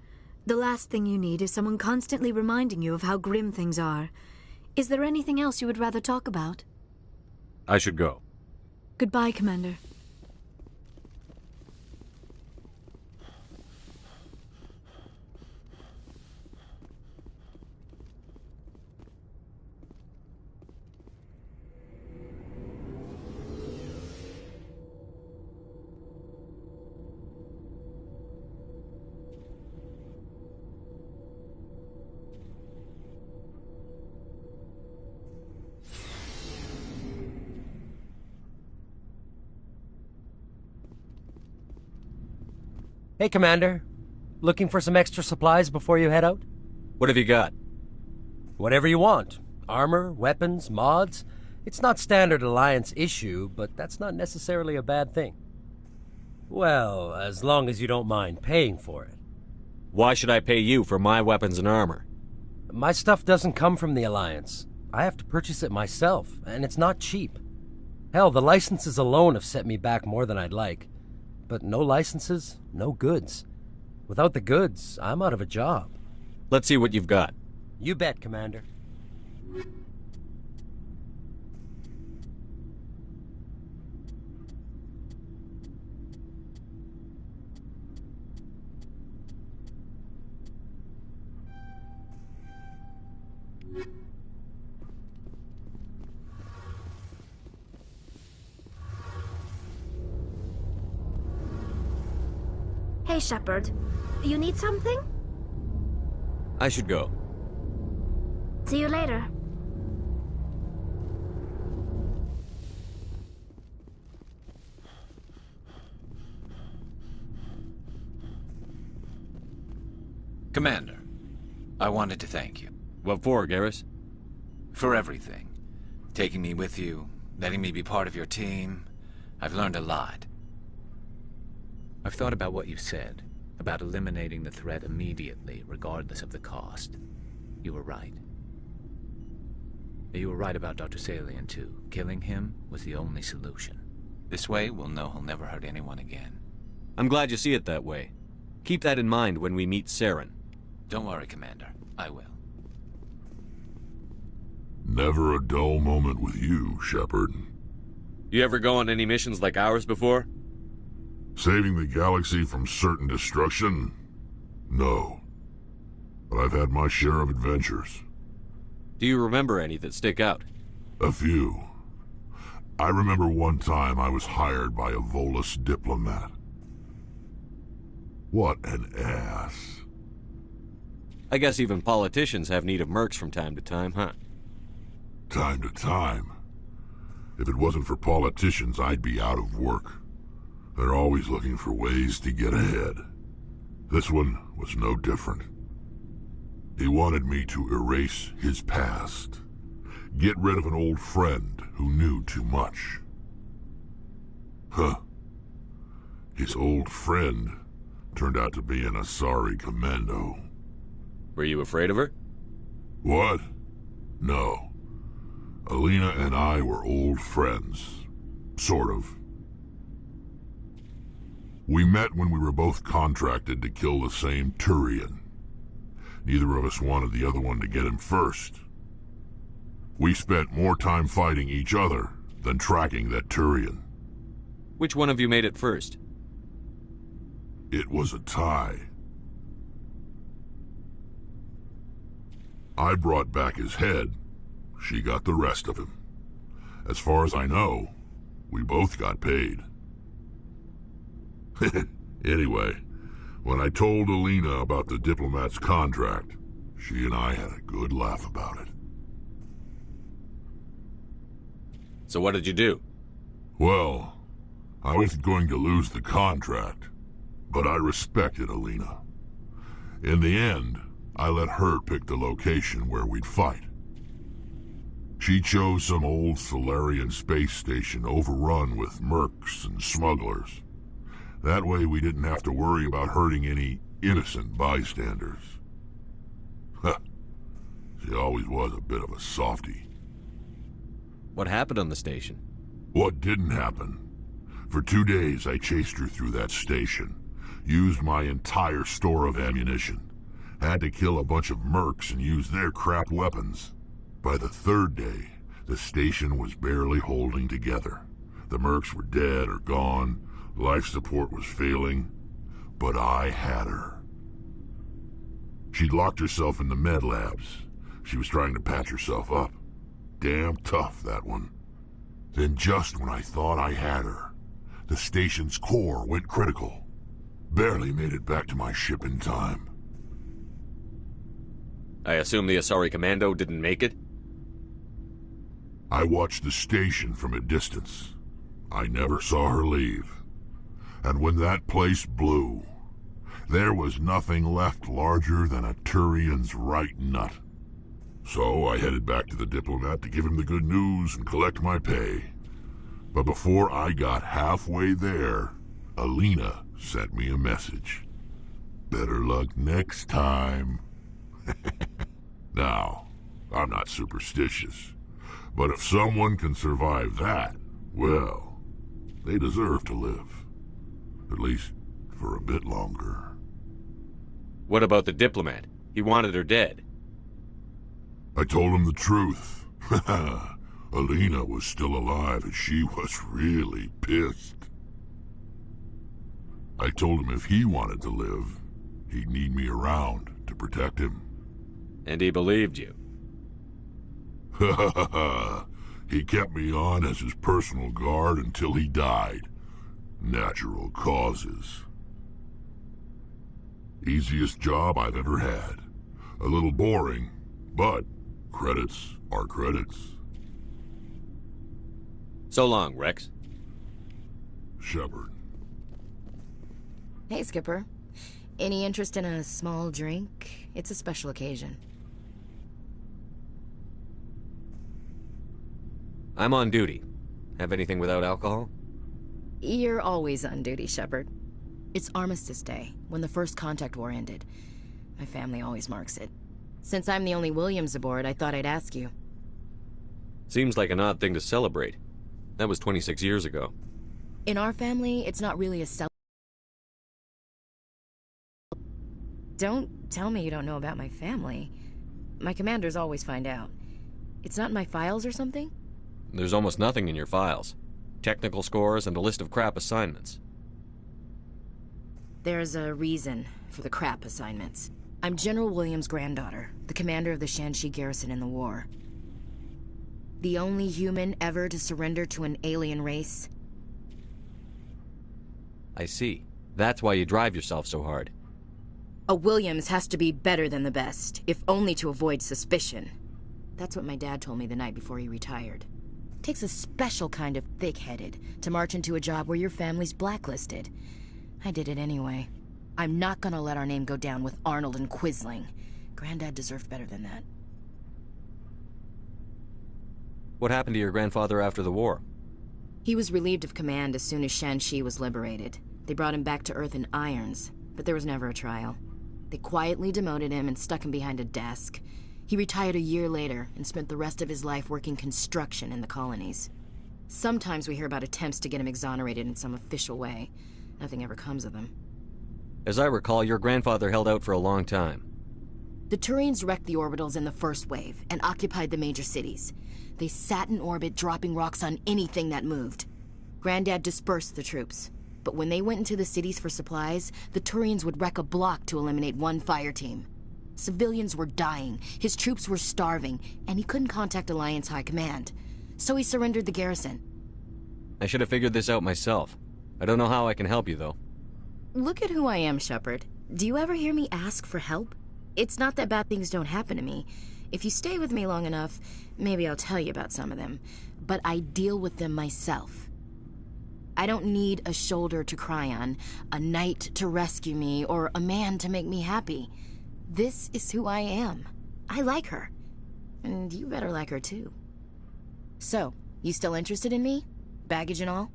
Speaker 17: The last thing you need is someone constantly reminding you of how grim things are. Is there anything else you would rather talk about?
Speaker 5: I should go.
Speaker 17: Goodbye, Commander.
Speaker 21: Hey, Commander. Looking for some extra supplies before you head out?
Speaker 5: What have you got?
Speaker 21: Whatever you want. Armor, weapons, mods. It's not standard Alliance issue, but that's not necessarily a bad thing. Well, as long as you don't mind paying for it.
Speaker 5: Why should I pay you for my weapons and armor?
Speaker 21: My stuff doesn't come from the Alliance. I have to purchase it myself, and it's not cheap. Hell, the licenses alone have set me back more than I'd like. But no licenses, no goods. Without the goods, I'm out of a job.
Speaker 5: Let's see what you've got.
Speaker 21: You bet, Commander.
Speaker 3: Hey, Shepard. You need something?
Speaker 5: I should go.
Speaker 3: See you later.
Speaker 8: Commander, I wanted to thank you.
Speaker 5: What for, Garrus?
Speaker 8: For everything. Taking me with you, letting me be part of your team. I've learned a lot. I've thought about what you said, about eliminating the threat immediately, regardless of the cost. You were right. You were right about Dr. Salian, too. Killing him was the only solution. This way, we'll know he'll never hurt anyone again.
Speaker 5: I'm glad you see it that way. Keep that in mind when we meet Saren.
Speaker 8: Don't worry, Commander. I will.
Speaker 9: Never a dull moment with you, Shepard.
Speaker 5: You ever go on any missions like ours before?
Speaker 9: Saving the galaxy from certain destruction? No. But I've had my share of adventures.
Speaker 5: Do you remember any that stick out?
Speaker 9: A few. I remember one time I was hired by a Volus diplomat. What an ass.
Speaker 5: I guess even politicians have need of mercs from time to time, huh?
Speaker 9: Time to time. If it wasn't for politicians, I'd be out of work. They're always looking for ways to get ahead. This one was no different. He wanted me to erase his past. Get rid of an old friend who knew too much. Huh. His old friend turned out to be an Asari commando.
Speaker 5: Were you afraid of her?
Speaker 9: What? No. Alina and I were old friends. Sort of. We met when we were both contracted to kill the same Turian. Neither of us wanted the other one to get him first. We spent more time fighting each other than tracking that Turian.
Speaker 5: Which one of you made it first?
Speaker 9: It was a tie. I brought back his head. She got the rest of him. As far as I know, we both got paid. Anyway, when I told Alina about the diplomat's contract, she and I had a good laugh about it.
Speaker 5: So what did you do?
Speaker 9: Well, I wasn't going to lose the contract, but I respected Alina. In the end, I let her pick the location where we'd fight. She chose some old Solarian space station overrun with mercs and smugglers. That way we didn't have to worry about hurting any innocent bystanders. Huh. She always was a bit of a softie.
Speaker 5: What happened on the station?
Speaker 9: What didn't happen? For 2 days I chased her through that station. Used my entire store of ammunition. Had to kill a bunch of mercs and use their crap weapons. By the 3rd day, the station was barely holding together. The mercs were dead or gone. Life support was failing, but I had her. She'd locked herself in the med labs. She was trying to patch herself up. Damn tough, that one. Then just when I thought I had her, the station's core went critical. Barely made it back to my ship in time.
Speaker 5: I assume the Asari Commando didn't make it?
Speaker 9: I watched the station from a distance. I never saw her leave. And when that place blew, there was nothing left larger than a Turian's right nut. So I headed back to the diplomat to give him the good news and collect my pay. But before I got halfway there, Alina sent me a message. Better luck next time. Now, I'm not superstitious, but if someone can survive that, Well, they deserve to live. At least for a bit longer.
Speaker 5: What about the diplomat? He wanted her dead.
Speaker 9: I told him the truth. Alina was still alive and she was really pissed. I told him if he wanted to live, he'd need me around to protect him.
Speaker 5: And he believed you.
Speaker 9: He kept me on as his personal guard until he died. Natural causes. Easiest job I've ever had. A little boring, but credits are credits.
Speaker 5: So long, Rex.
Speaker 9: Shepard.
Speaker 1: Hey, Skipper. Any interest in a small drink? It's a special occasion.
Speaker 5: I'm on duty. Have anything without alcohol?
Speaker 1: You're always on duty, Shepard. It's Armistice Day, when the First Contact War ended. My family always marks it. Since I'm the only Williams aboard, I thought I'd ask you.
Speaker 5: Seems like an odd thing to celebrate. That was 26 years ago.
Speaker 1: In our family, it's not really a Don't tell me you don't know about my family. My commanders always find out. It's not in my files or something?
Speaker 5: There's almost nothing in your files. Technical scores and a list of crap assignments.
Speaker 1: There's a reason for the crap assignments. I'm General Williams' granddaughter, the commander of the Shanxi garrison in the war. The only human ever to surrender to an alien race.
Speaker 5: I see. That's why you drive yourself so hard.
Speaker 1: A Williams has to be better than the best, if only to avoid suspicion. That's what my dad told me the night before he retired. Takes a special kind of thick-headed to march into a job where your family's blacklisted. I did it anyway. I'm not gonna let our name go down with Arnold and Quisling. Granddad deserved better than that.
Speaker 5: What happened to your grandfather after the war?
Speaker 1: He was relieved of command as soon as Shanxi was liberated. They brought him back to Earth in irons, but there was never a trial. They quietly demoted him and stuck him behind a desk. He retired a year later and spent the rest of his life working construction in the colonies. Sometimes we hear about attempts to get him exonerated in some official way. Nothing ever comes of them.
Speaker 5: As I recall, your grandfather held out for a long time.
Speaker 1: The Turians wrecked the orbitals in the first wave and occupied the major cities. They sat in orbit, dropping rocks on anything that moved. Granddad dispersed the troops, but when they went into the cities for supplies, the Turians would wreck a block to eliminate one fire team. Civilians were dying, his troops were starving, and he couldn't contact Alliance High Command. So he surrendered the garrison.
Speaker 5: I should have figured this out myself. I don't know how I can help you, though.
Speaker 1: Look at who I am, Shepard. Do you ever hear me ask for help? It's not that bad things don't happen to me. If you stay with me long enough, maybe I'll tell you about some of them. But I deal with them myself. I don't need a shoulder to cry on, a knight to rescue me, or a man to make me happy. This is who I am. I like her. And you better like her too. So, you still interested in me? Baggage and all?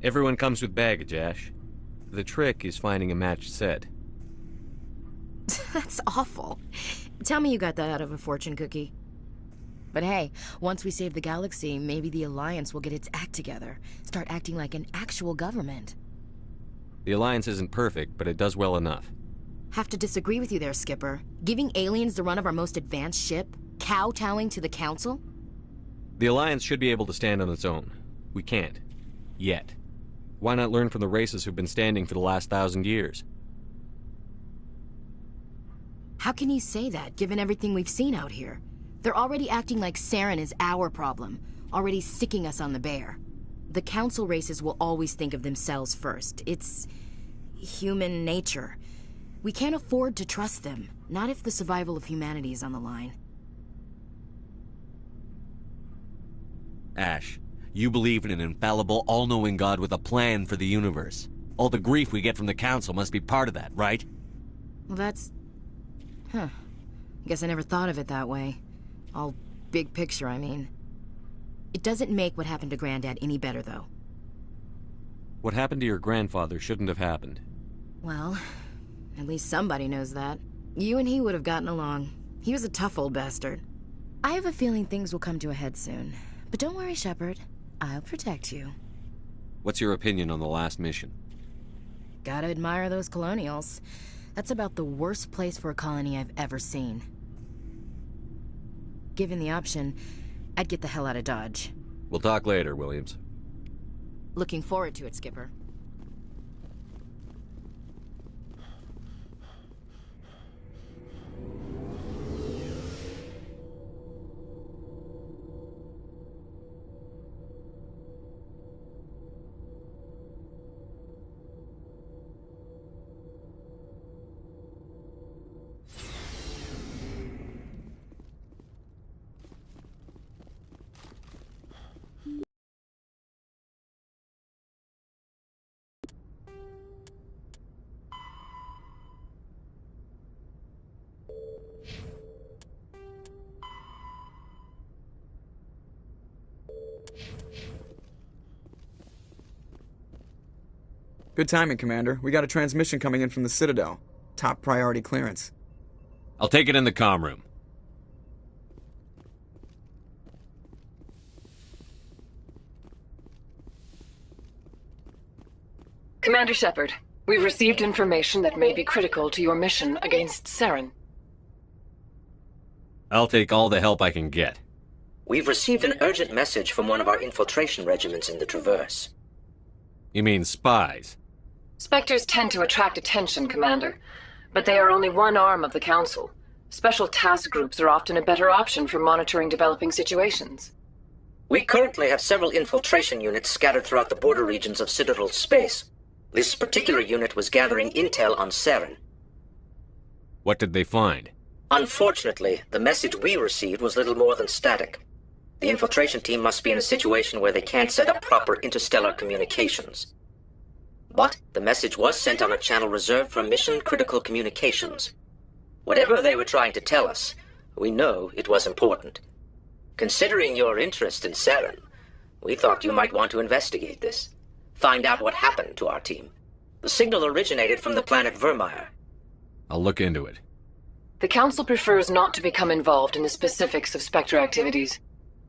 Speaker 5: Everyone comes with baggage, Ash. The trick is finding a matched set.
Speaker 1: That's awful. Tell me you got that out of a fortune cookie. But hey, once we save the galaxy, maybe the Alliance will get its act together. Start acting like an actual government.
Speaker 5: The Alliance isn't perfect, but it does well enough.
Speaker 1: Have to disagree with you there, Skipper. Giving aliens the run of our most advanced ship? Kowtowing to the Council?
Speaker 5: The Alliance should be able to stand on its own. We can't. Yet. Why not learn from the races who've been standing for the last 1,000 years?
Speaker 1: How can you say that, given everything we've seen out here? They're already acting like Saren is our problem, already sicking us on the bear. The Council races will always think of themselves first. It's human nature. We can't afford to trust them, not if the survival of humanity is on the line.
Speaker 5: Ash, you believe in an infallible, all-knowing God with a plan for the universe. All the grief we get from the Council must be part of that, right?
Speaker 1: Well, that's... I guess I never thought of it that way. All big picture, I mean. It doesn't make what happened to Granddad any better, though.
Speaker 5: What happened to your grandfather shouldn't have happened.
Speaker 1: Well, at least somebody knows that. You and he would have gotten along. He was a tough old bastard. I have a feeling things will come to a head soon. But don't worry, Shepard. I'll protect you.
Speaker 5: What's your opinion on the last mission?
Speaker 1: Gotta admire those colonials. That's about the worst place for a colony I've ever seen. Given the option, I'd get the hell out of Dodge.
Speaker 5: We'll talk later, Williams.
Speaker 1: Looking forward to it, Skipper.
Speaker 10: Good timing, Commander. We got a transmission coming in from the Citadel. Top priority clearance.
Speaker 5: I'll take it in the comm room.
Speaker 18: Commander Shepard, we've received information that may be critical to your mission against Saren.
Speaker 5: I'll take all the help I can get.
Speaker 19: We've received an urgent message from one of our infiltration regiments in the Traverse.
Speaker 5: You mean spies?
Speaker 18: Spectres tend to attract attention, Commander, but they are only one arm of the Council. Special task groups are often a better option for monitoring developing situations.
Speaker 19: We currently have several infiltration units scattered throughout the border regions of Citadel space. This particular unit was gathering intel on Saren.
Speaker 5: What did they find?
Speaker 19: Unfortunately, the message we received was little more than static. The infiltration team must be in a situation where they can't set up proper interstellar communications. But the message was sent on a channel reserved for mission-critical communications. Whatever they were trying to tell us, we know it was important. Considering your interest in Saren, we thought you might want to investigate this. Find out what happened to our team. The signal originated from the planet Vermeer.
Speaker 5: I'll look into it.
Speaker 18: The Council prefers not to become involved in the specifics of Spectre activities.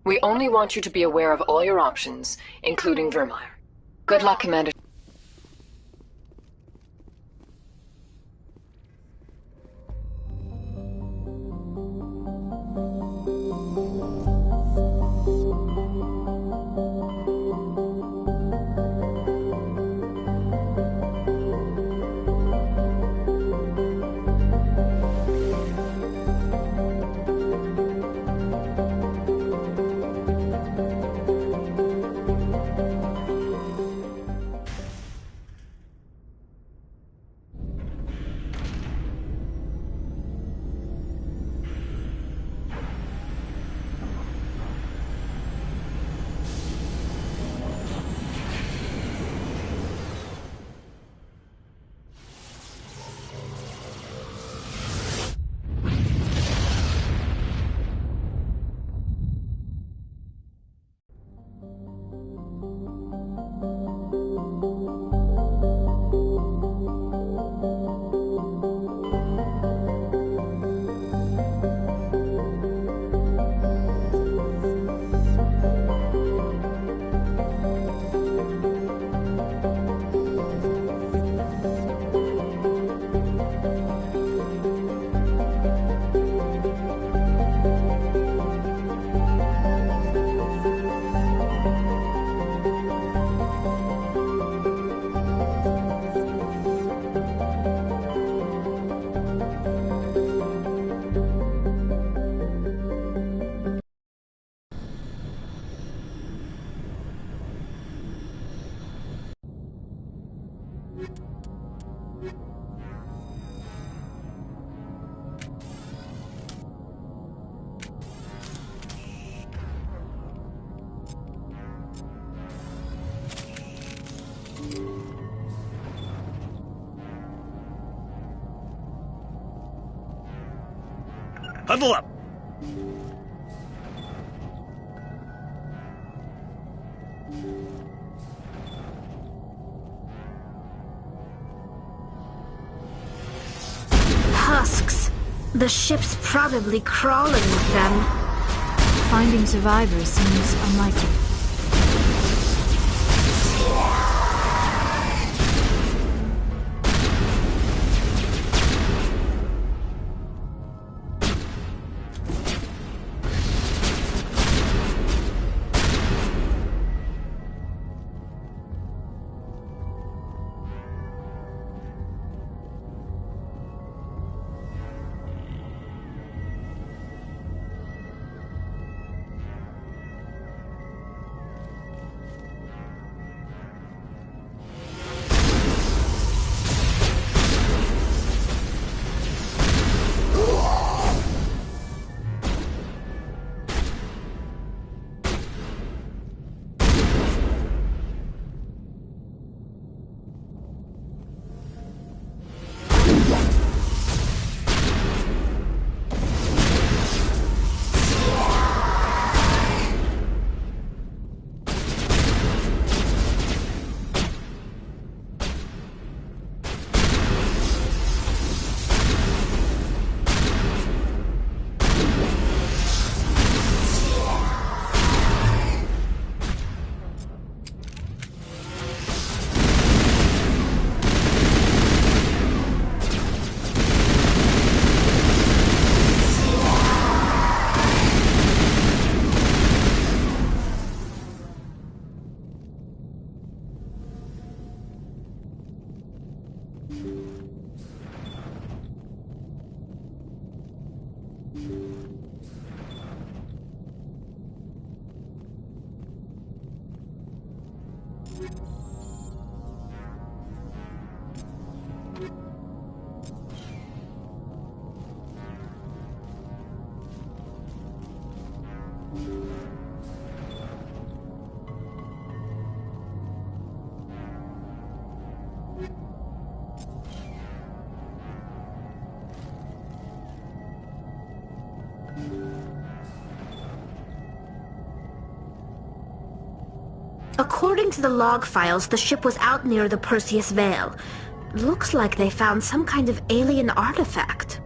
Speaker 18: We only want you to be aware of all your options, including Vermeer. Good luck, Commander.
Speaker 4: Huddle up!
Speaker 3: Husks. The ship's probably crawling with them.
Speaker 17: finding survivors seems unlikely.
Speaker 3: According to the log files, the ship was out near the Perseus Vale. Looks like they found some kind of alien artifact.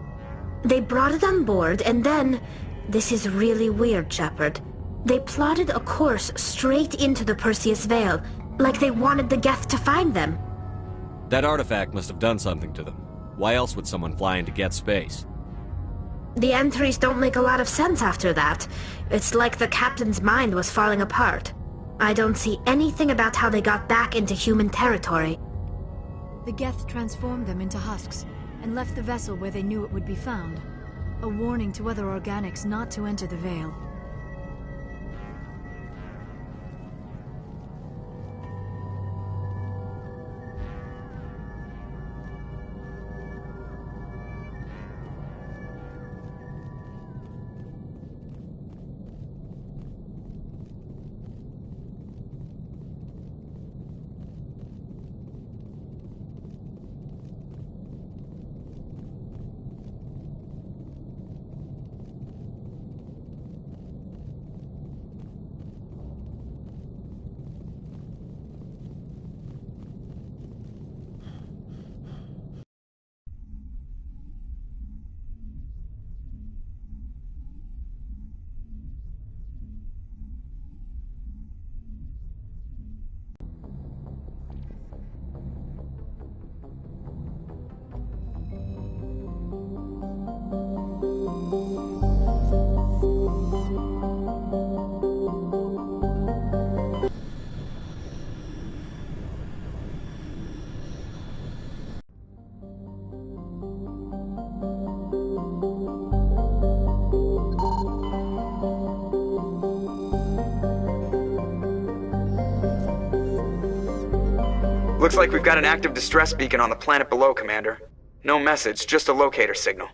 Speaker 3: They brought it on board, and then... This is really weird, Shepard. They plotted a course straight into the Perseus Vale, like they wanted the Geth to find them.
Speaker 5: That artifact must have done something to them. Why else would someone fly into Geth space?
Speaker 3: The entries don't make a lot of sense after that. It's like the captain's mind was falling apart. I don't see anything about how they got back into human territory.
Speaker 17: The Geth transformed them into husks, and left the vessel where they knew it would be found. A warning to other organics not to enter the Vale.
Speaker 10: Looks like we've got an active distress beacon on the planet below, Commander. No message, just a locator signal.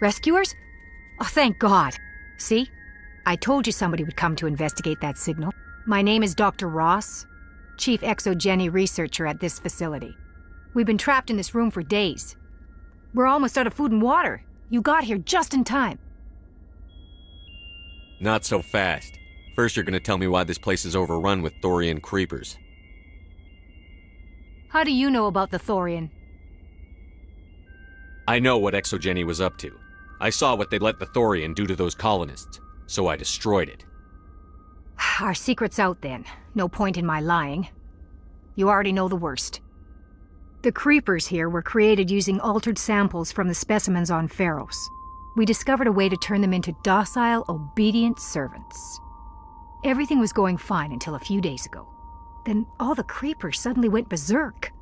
Speaker 13: Rescuers? Oh, thank God. See? I told you somebody would come to investigate that signal. My name is Dr. Ross, Chief ExoGeni researcher at this facility. We've been trapped in this room for days. We're almost out of food and water. You got here just in time.
Speaker 5: Not so fast. First, you're gonna tell me why this place is overrun with Thorian creepers.
Speaker 13: How do you know about the Thorian?
Speaker 5: I know what ExoGeni was up to. I saw what they let the Thorian do to those colonists, so I destroyed it.
Speaker 13: Our secret's out then. No point in my lying. You already know the worst. The creepers here were created using altered samples from the specimens on Pharos. We discovered a way to turn them into docile, obedient servants. Everything was going fine until a few days ago. Then all the creepers suddenly went berserk.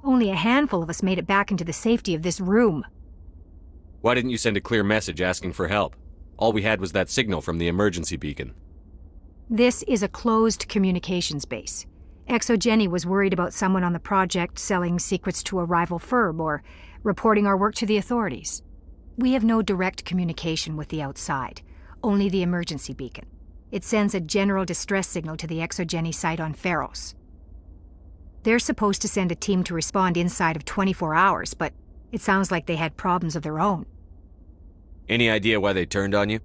Speaker 13: Only a handful of us made it back into the safety of this room.
Speaker 5: Why didn't you send a clear message asking for help? All we had was that signal from the emergency beacon.
Speaker 13: This is a closed communications base. ExoGeni was worried about someone on the project selling secrets to a rival firm or reporting our work to the authorities. We have no direct communication with the outside, only the emergency beacon. It sends a general distress signal to the ExoGeni site on Pharos. They're supposed to send a team to respond inside of 24 hours, but it sounds like they had problems of their own.
Speaker 5: Any idea why they turned on you?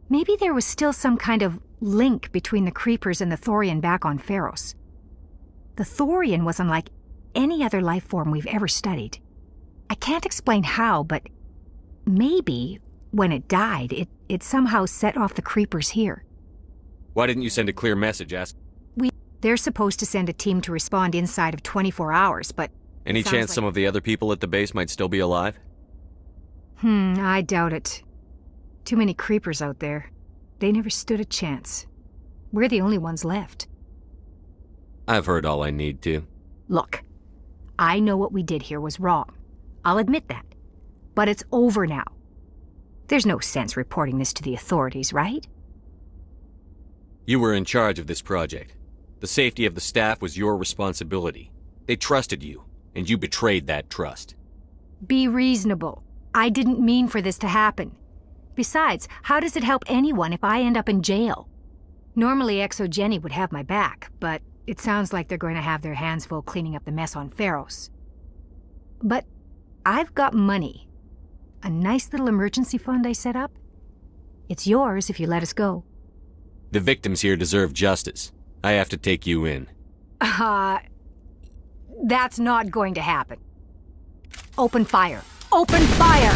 Speaker 13: Maybe there was still some kind of link between the creepers and the Thorian back on Pharos. The Thorian was unlike any other life form we've ever studied. I can't explain how, but maybe when it died, it somehow set off the creepers here.
Speaker 5: Why didn't you send a clear message asking?
Speaker 13: They're supposed to send a team to respond inside of 24 hours, but...
Speaker 5: Any chance some of the other people at the base might still be alive?
Speaker 13: I doubt it. Too many creepers out there. They never stood a chance. We're the only ones left.
Speaker 5: I've heard all I need to.
Speaker 13: Look, I know what we did here was wrong. I'll admit that. But it's over now. There's no sense reporting this to the authorities, right?
Speaker 5: You were in charge of this project. The safety of the staff was your responsibility. They trusted you, and you betrayed that trust.
Speaker 13: Be reasonable. I didn't mean for this to happen. Besides, how does it help anyone if I end up in jail? Normally ExoGeni would have my back, but it sounds like they're going to have their hands full cleaning up the mess on Pharos. But I've got money. A nice little emergency fund I set up. It's yours if you let us go.
Speaker 5: The victims here deserve justice. I have to take you in.
Speaker 13: That's not going to happen. Open fire. Open fire!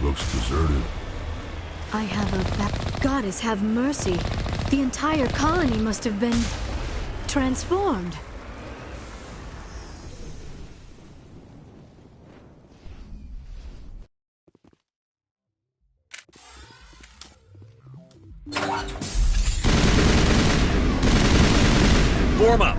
Speaker 9: Looks deserted.
Speaker 17: I have a Goddess have mercy. The entire colony must have been transformed.
Speaker 5: Warm up.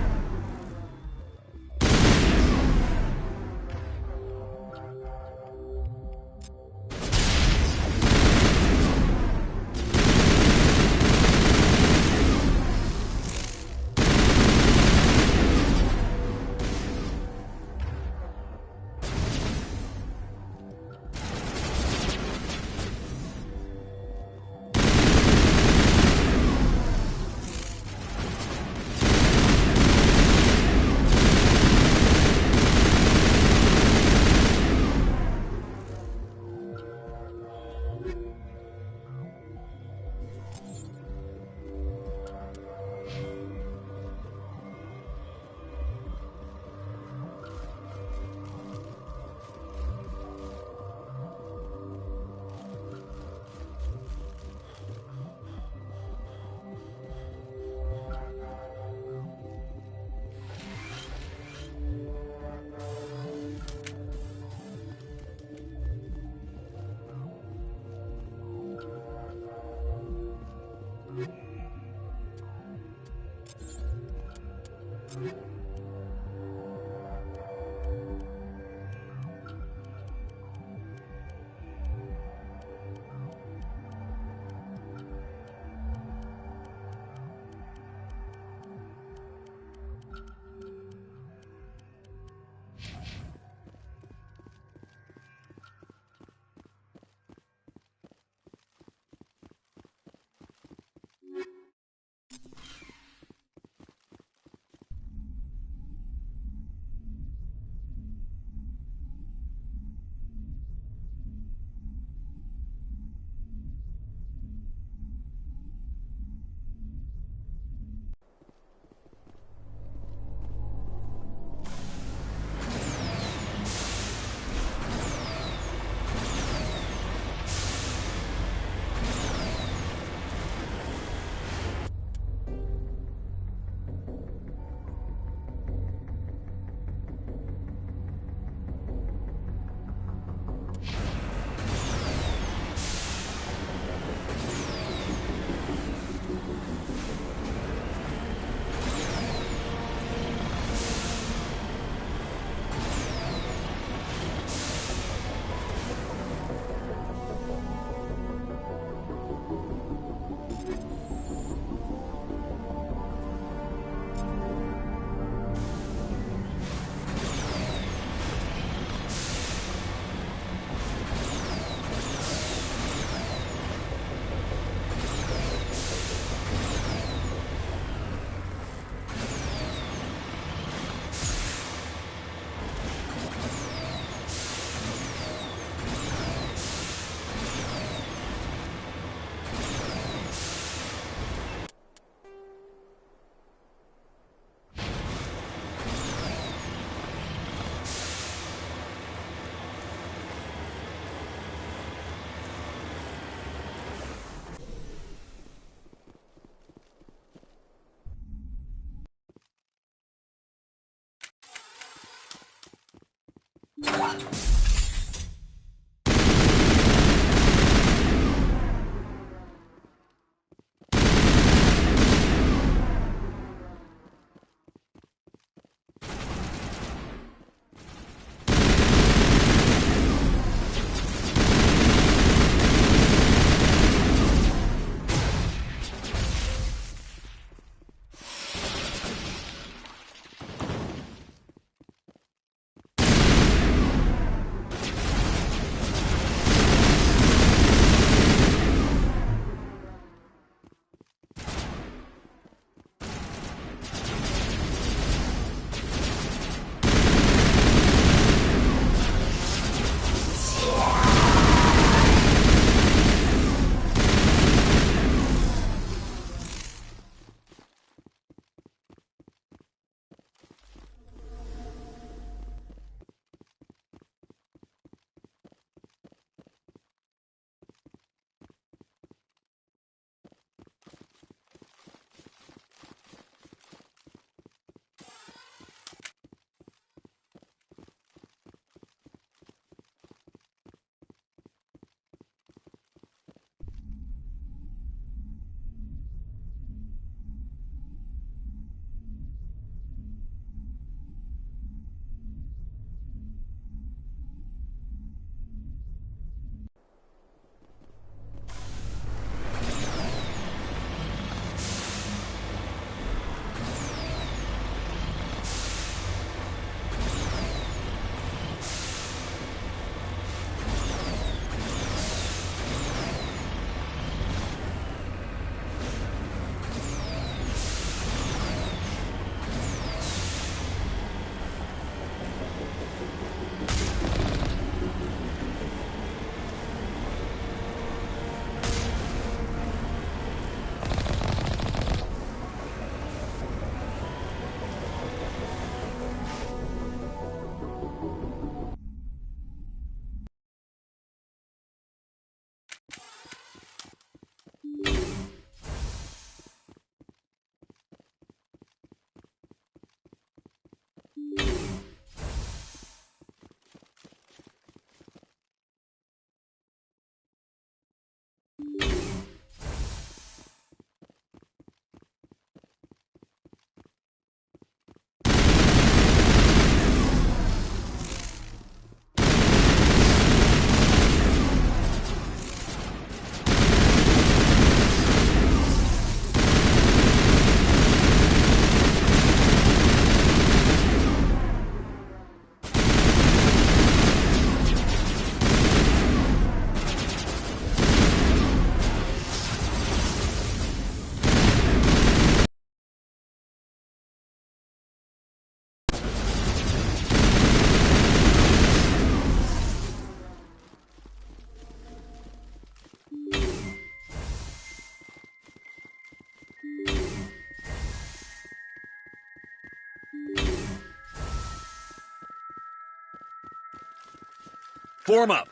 Speaker 2: Form up.